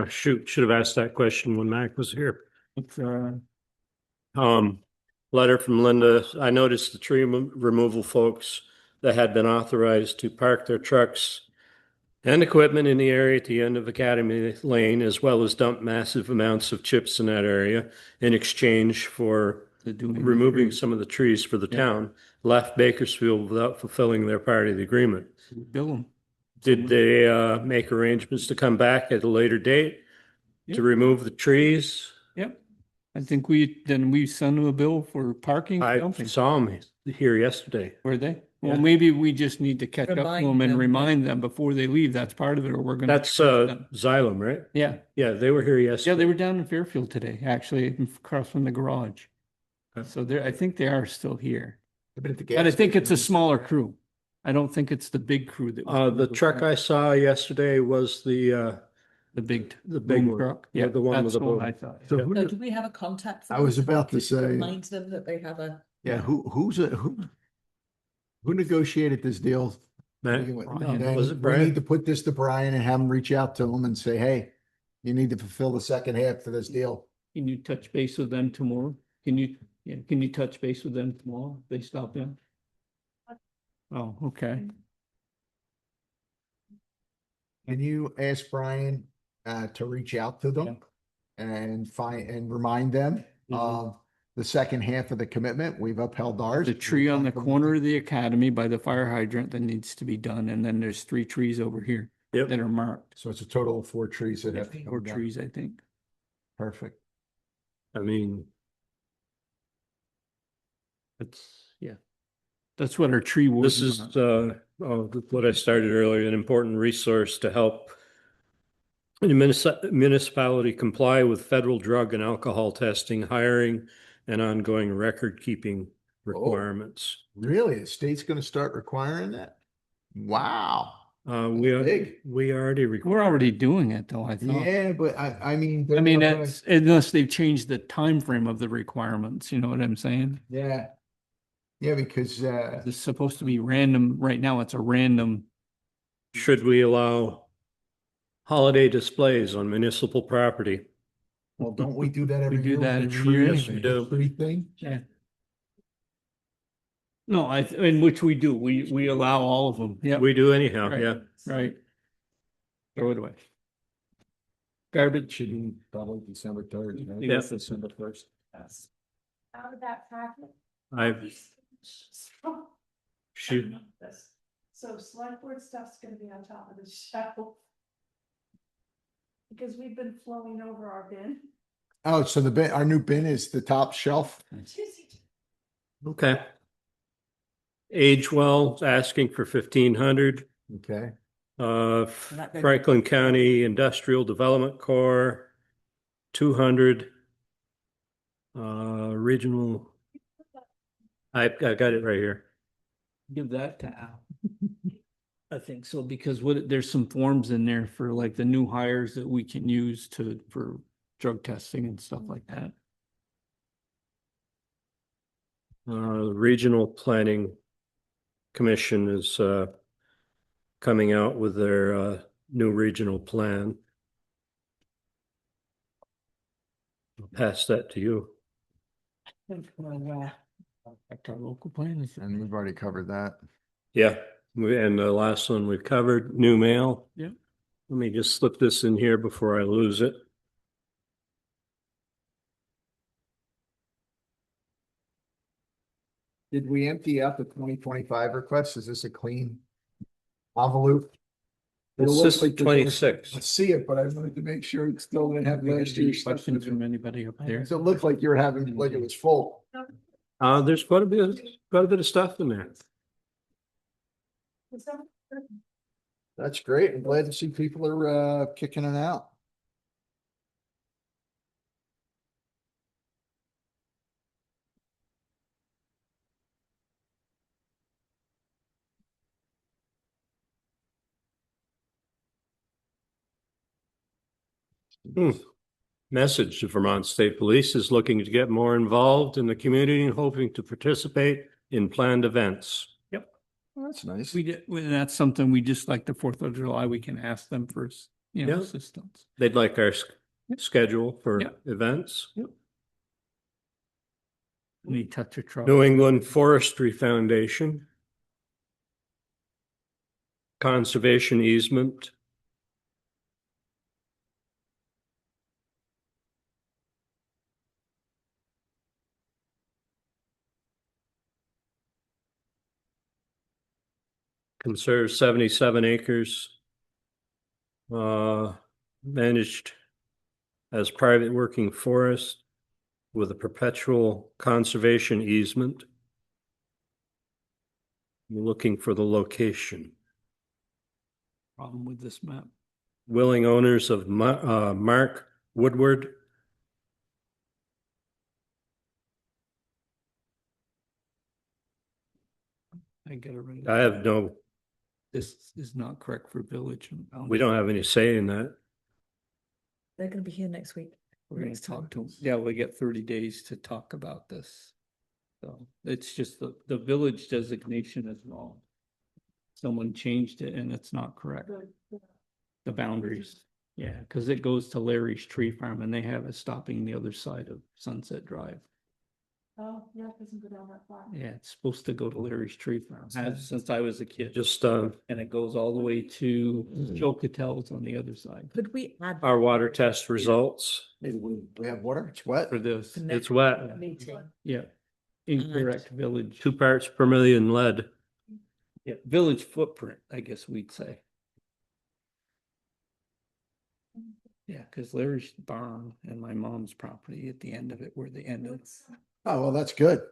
Shoot, should have asked that question when Mac was here. It's, Letter from Linda. I noticed the tree removal folks that had been authorized to park their trucks and equipment in the area at the end of Academy Lane, as well as dump massive amounts of chips in that area in exchange for they're doing the removing trees. some of the trees for the Yeah. town, left Bakersfield without fulfilling their part of the agreement. Bill them. Did they make arrangements to come back at a later date Yeah. to remove the trees? Yep. I think we send them a bill for parking. I dumping. saw them here yesterday. Were they? Well, Yeah. maybe we just need to catch up to Remind them and them, yeah. remind them before they leave. That's part of it, or we're gonna. That's Xylem, right? Yeah, Yeah, they were here yeah, yesterday. they were down in Fairfield today, actually, across from the garage. So I think they are still here, but I think it's a smaller crew. I don't think it's the big crew that. was The truck I saw yesterday was the big big boom one. truck. Yeah, Yeah, the one with that's the the one boom. I thought. So Yeah. who, So do we have a contact? for I was them? about to say- Remind them that they have a. yeah, who negotiated this deal? Matt? Brian. Then Was it we Brian? need to put this to Brian and have him reach out to him and say, hey, you need to fulfill the second half to this deal. Can you touch base with them tomorrow? Can you touch base with them tomorrow? They stop in? Oh, okay. Can you ask Brian to reach out to them and remind them Mhm. of the second half of the commitment? We've upheld ours. The tree on the corner of the academy by the fire hydrant that needs to be done, and then there's 3 trees over here Yep. that are marked. So it's a total of 4 trees that have to Or come down. trees, I think. Perfect. I mean, That's what our tree warden. this is what I started earlier, an important resource to help the municipality comply with federal drug and alcohol testing, hiring, and ongoing record keeping requirements. Really? The state's going to start requiring that? Wow. Big. We already, We're already doing it though, I thought. Yeah, but I mean. I they're mean, not gonna- it's, unless they've changed the time frame of the requirements, you know what I'm saying? Yeah. Yeah, because, It's supposed to be random. Right now, it's a random. should we allow holiday displays on municipal property? well, don't we do that every do year? that with the every year tree- Yes, we anyway. do. Tree thing? Yeah. No, in which we do. We allow all of them. Yeah. We do anyhow, Right. yeah. Right. Throw it away. Garbage. Should be probably December 3rd. Yeah. December 1st. Out of that packet. I've, shoot, So select board stuff's gonna be on top of the shelf. Because we've been flowing over our bin. Oh, so the bin, our new bin is the top shelf? okay. Age well, asking for 1,500. Okay. Franklin County Industrial Development Corps, 200. Regional, I got it right here. Give that to Al. I think so, because there's some forms in there for like the new hires that we can use for drug testing and stuff like that. Regional Planning Commission is coming out with their new regional plan. I'll pass that to you. Our local plan is. And we've already covered that. Yeah, and the last one we've covered, new mail. Yeah. Let me just slip this in here before I lose it. Did we empty out the 2025 request? Is this a clean envelope? It It's looks just like there's- 26. I see it, but I wanted to make sure it still didn't have last year's stuff. Questions from anybody up there? So it looked like you were having, like it was full. There's quite a bit of stuff in there. That's great. I'm glad to see people are kicking it out. Message to Vermont State Police is looking to get more involved in the community and hoping to participate in planned events. Well, that's nice. We did, and that's something we just like the 4th of July, we can ask them for, Yeah. assistance. They'd like our schedule for Yeah. events. Any touch a truck. New England Forestry Foundation. Conservation easement. Conserve 77 acres. Managed as private working forest with a perpetual conservation easement. You're looking for the location. Problem with this map. Willing owners of Mark Woodward. I get it right. I have no, This is not correct for village. we don't have any say in that. They're gonna be here next week. We're gonna talk to them. Yeah, we get 30 days to talk about this. So it's just the village designation is wrong. Someone changed it and it's not correct. The boundaries. Yeah, because it goes to Larry's Tree Farm and they have it stopping the other side of Sunset Drive. Oh, yeah, it doesn't go down that far. Yeah, it's supposed to go to Larry's Tree Farm. Has since I was a kid. Just And it goes all the way to Joe Catel's on the other side. Could we add? our water test results. We have water. It's wet. For this, It's wet. yeah. Incorrect village. 2 parts per million lead. Yeah, village footprint, I guess we'd say. Yeah, because Larry's barn and my mom's property at the end of it were the end of it. Oh, well, that's good. It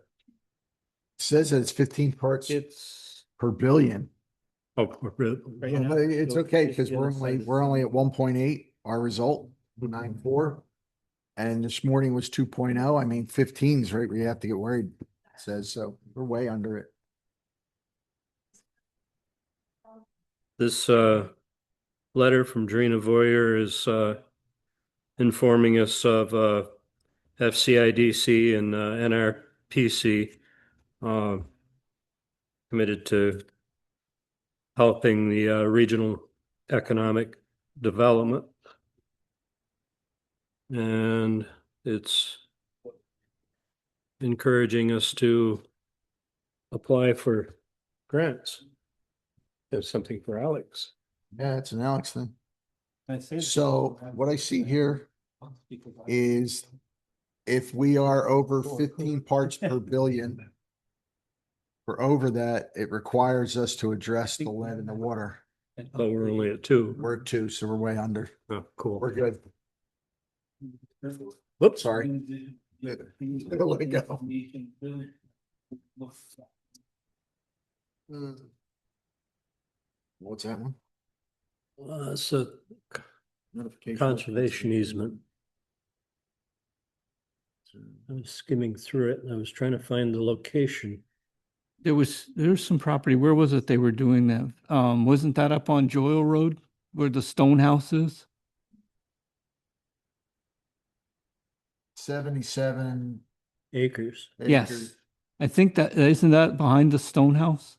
says that it's 15 parts It's. per billion. Oh, really? right Yeah, now, but it's so okay it's because the we're other only, side of we're the- only at 1.8, our result, 9.4. And this morning was 2.0. I mean, 15 is right where you have to get worried. It says, so we're way under it. This letter from Drina Voyer is informing us of FCIDC and NRPC committed to helping the regional economic development. And it's encouraging us to apply for grants. There's something for Alex. Yeah, it's an Alex thing. So what I see here is if we are over 15 parts per billion, we're over that, it requires us to address the lead in the water. But we're only at 2. We're at 2, so we're way under. Oh, cool. We're good. Whoops. Sorry. Let it go. What's that one? It's a conservation easement. I was skimming through it and I was trying to find the location. There was some property. Where was it they were doing that? Wasn't that up on Joyle Road where the stone house is? 77 Acres. Yes. acres. I think isn't that behind the stone house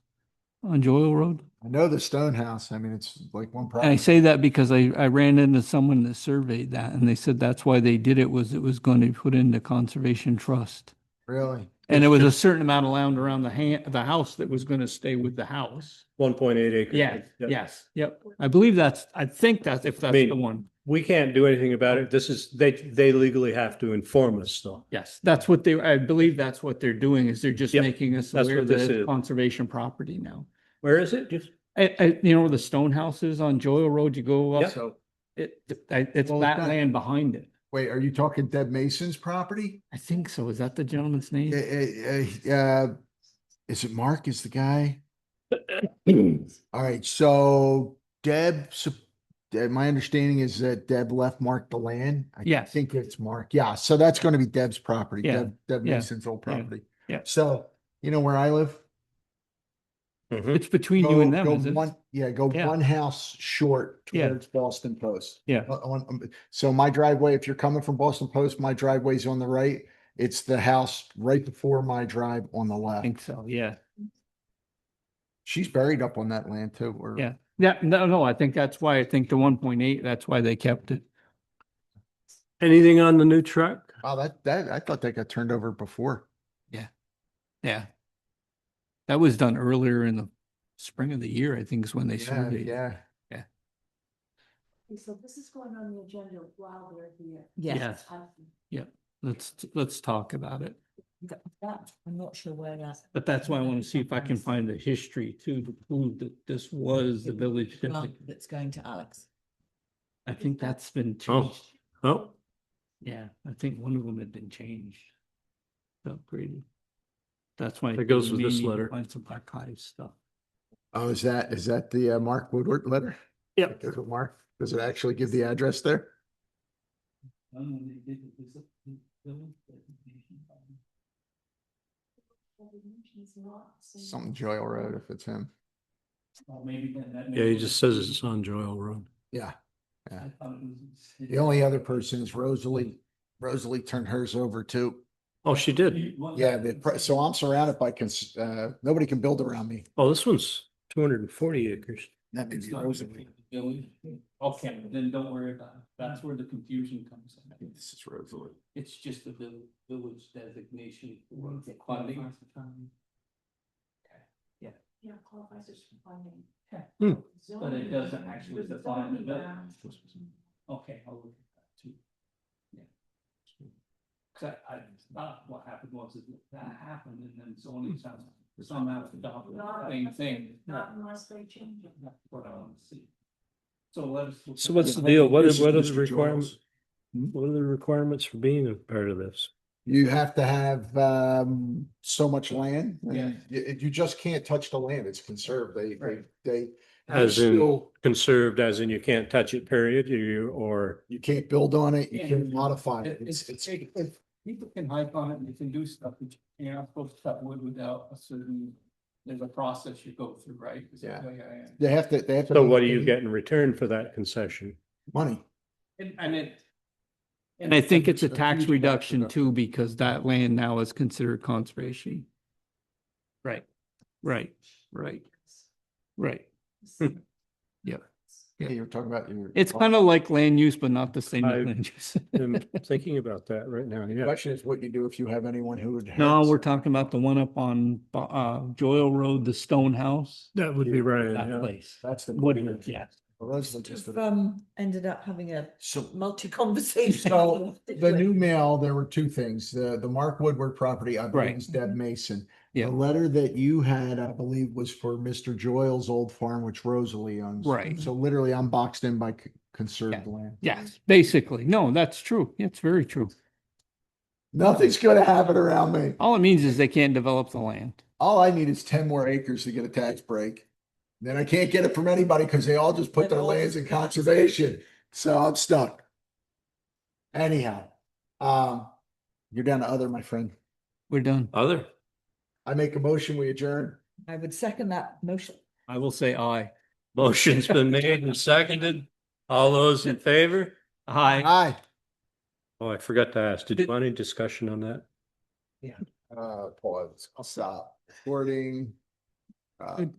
on Joyle Road? I know the stone house. I mean, it's like one And I property. say that because I ran into someone that surveyed that and they said that's why they did it was going to be put into conservation trust. Really? And there was a certain amount of land around the house that was going to stay with the house. 1.8 acres. Yeah, Yep. yes, yep. I think that's if that's the one. We can't do anything about it. This is, they legally have to inform us though. Yes, I believe that's what they're doing is they're just Yep, making us that's aware what that this it's is. conservation property now. Where is it? Just You know where the stone house is on Joyle Road, you go up, Yep. So, it's Well, that that- land behind it. wait, are you talking Deb Mason's property? I think so. Is that the gentleman's name? Is it Mark is the guy? All right, so my understanding is that Deb left Mark the land. I Yes. think it's Mark. Yeah, so that's going to be Deb's property. Yeah, Deb yeah, Mason's old yeah, property. yeah. So, you know where I live? It's between you and them, Go is it? one, yeah, go Yeah. one house short Yeah. towards Boston Post. Yeah. So my driveway, if you're coming from Boston Post, my driveway's on the right. It's the house right before my drive on the I left. think so, yeah. She's buried up on that land too. Or Yeah. Yeah, no, I think that's why I think the 1.8, that's why they kept it. anything on the new truck? Oh, that I thought that got turned over before. Yeah. That was done earlier in the spring of the year, I think is when they Yeah, surveyed. yeah. So this is going on the agenda while we're here. Yes. Yeah, let's talk about it. That, I'm not sure where that. But that's why I want to see if I can find the history too, to prove that this was the village. That's going to Alex. I think that's been Oh. changed. Oh, Yeah, I think one of them had been changed. Upgraded. That's why. That goes with we this need to letter. Find some archive stuff. Oh, is that the Mark Woodward letter? Yep. Goes with Mark. Does it actually give the address there? Something Joyle Road if it's him. yeah, he just says it's on Joyle Road. Yeah. The only other person is Rosalie. Rosalie turned hers over too. Oh, she did. Yeah, so I'm surrounded by, nobody can build around me. Oh, this one's 240 acres. That may be Rosalie. Okay, then don't worry about it. That's where the confusion comes I think in. this is Rosalie. It's just the village designation for the funding. Yeah, qualifies as funding. But it doesn't actually define the village. Okay, I'll look at that too. Yeah. Cause I thought what happened was that happened and then zoning somehow adopted the same thing. Not unless they change it. That's what I want to see. So let's. So what's the deal? What This are is the Mr. requirements? Joyle's. What are the requirements for being a part of this? You have to have so much land. Yeah. And you just can't touch the land. It's conserved. They As in still, conserved, as in you can't touch it, period, or you can't build on it. You Yeah. can't modify it. People can hike on it and they can do stuff, but you're not supposed to cut wood without a certain There's a process you go through, right? Is that Yeah. the way I am? They have to. So what do you get in return for that concession? Money. And I think it's a A tax huge reduction tax too, because that land now is considered conservation. Right, right, right, right. Yeah. Yeah, you were talking about your. It's kind of like land use, but not the same as I- land use. I'm thinking about that right now, The yeah. question is what you do if you have anyone who would. No, we're talking about the one up on Joyle Road, the stone house. That would be right, That yeah. place. That's the. What, yeah. Well, those are just We've, the- ended up having a So, multi-conversation. so the new mail, there were two things. The Mark Woodward property, I believe Right. is Deb Mason. Yeah. The letter that you had, I believe, was for Mr. Joyle's old farm, which Rosalie owns. Right. So literally I'm boxed in by conserved Yeah. land. Yes, basically. No, that's true. It's very true. Nothing's gonna happen around me. All it means is they can't develop the land. All I need is 10 more acres to get a tax break. Then I can't get it from anybody because they all just put their lands in conservation. So I'm stuck. Anyhow, you're down to other, my friend. We're done. Other? I make a motion, we adjourn. I would second that motion. I will say aye. Motion's been made and seconded. All those in favor? Aye. Aye. Oh, I forgot to ask, did you want any discussion on that? Pause. I'll stop. Recording.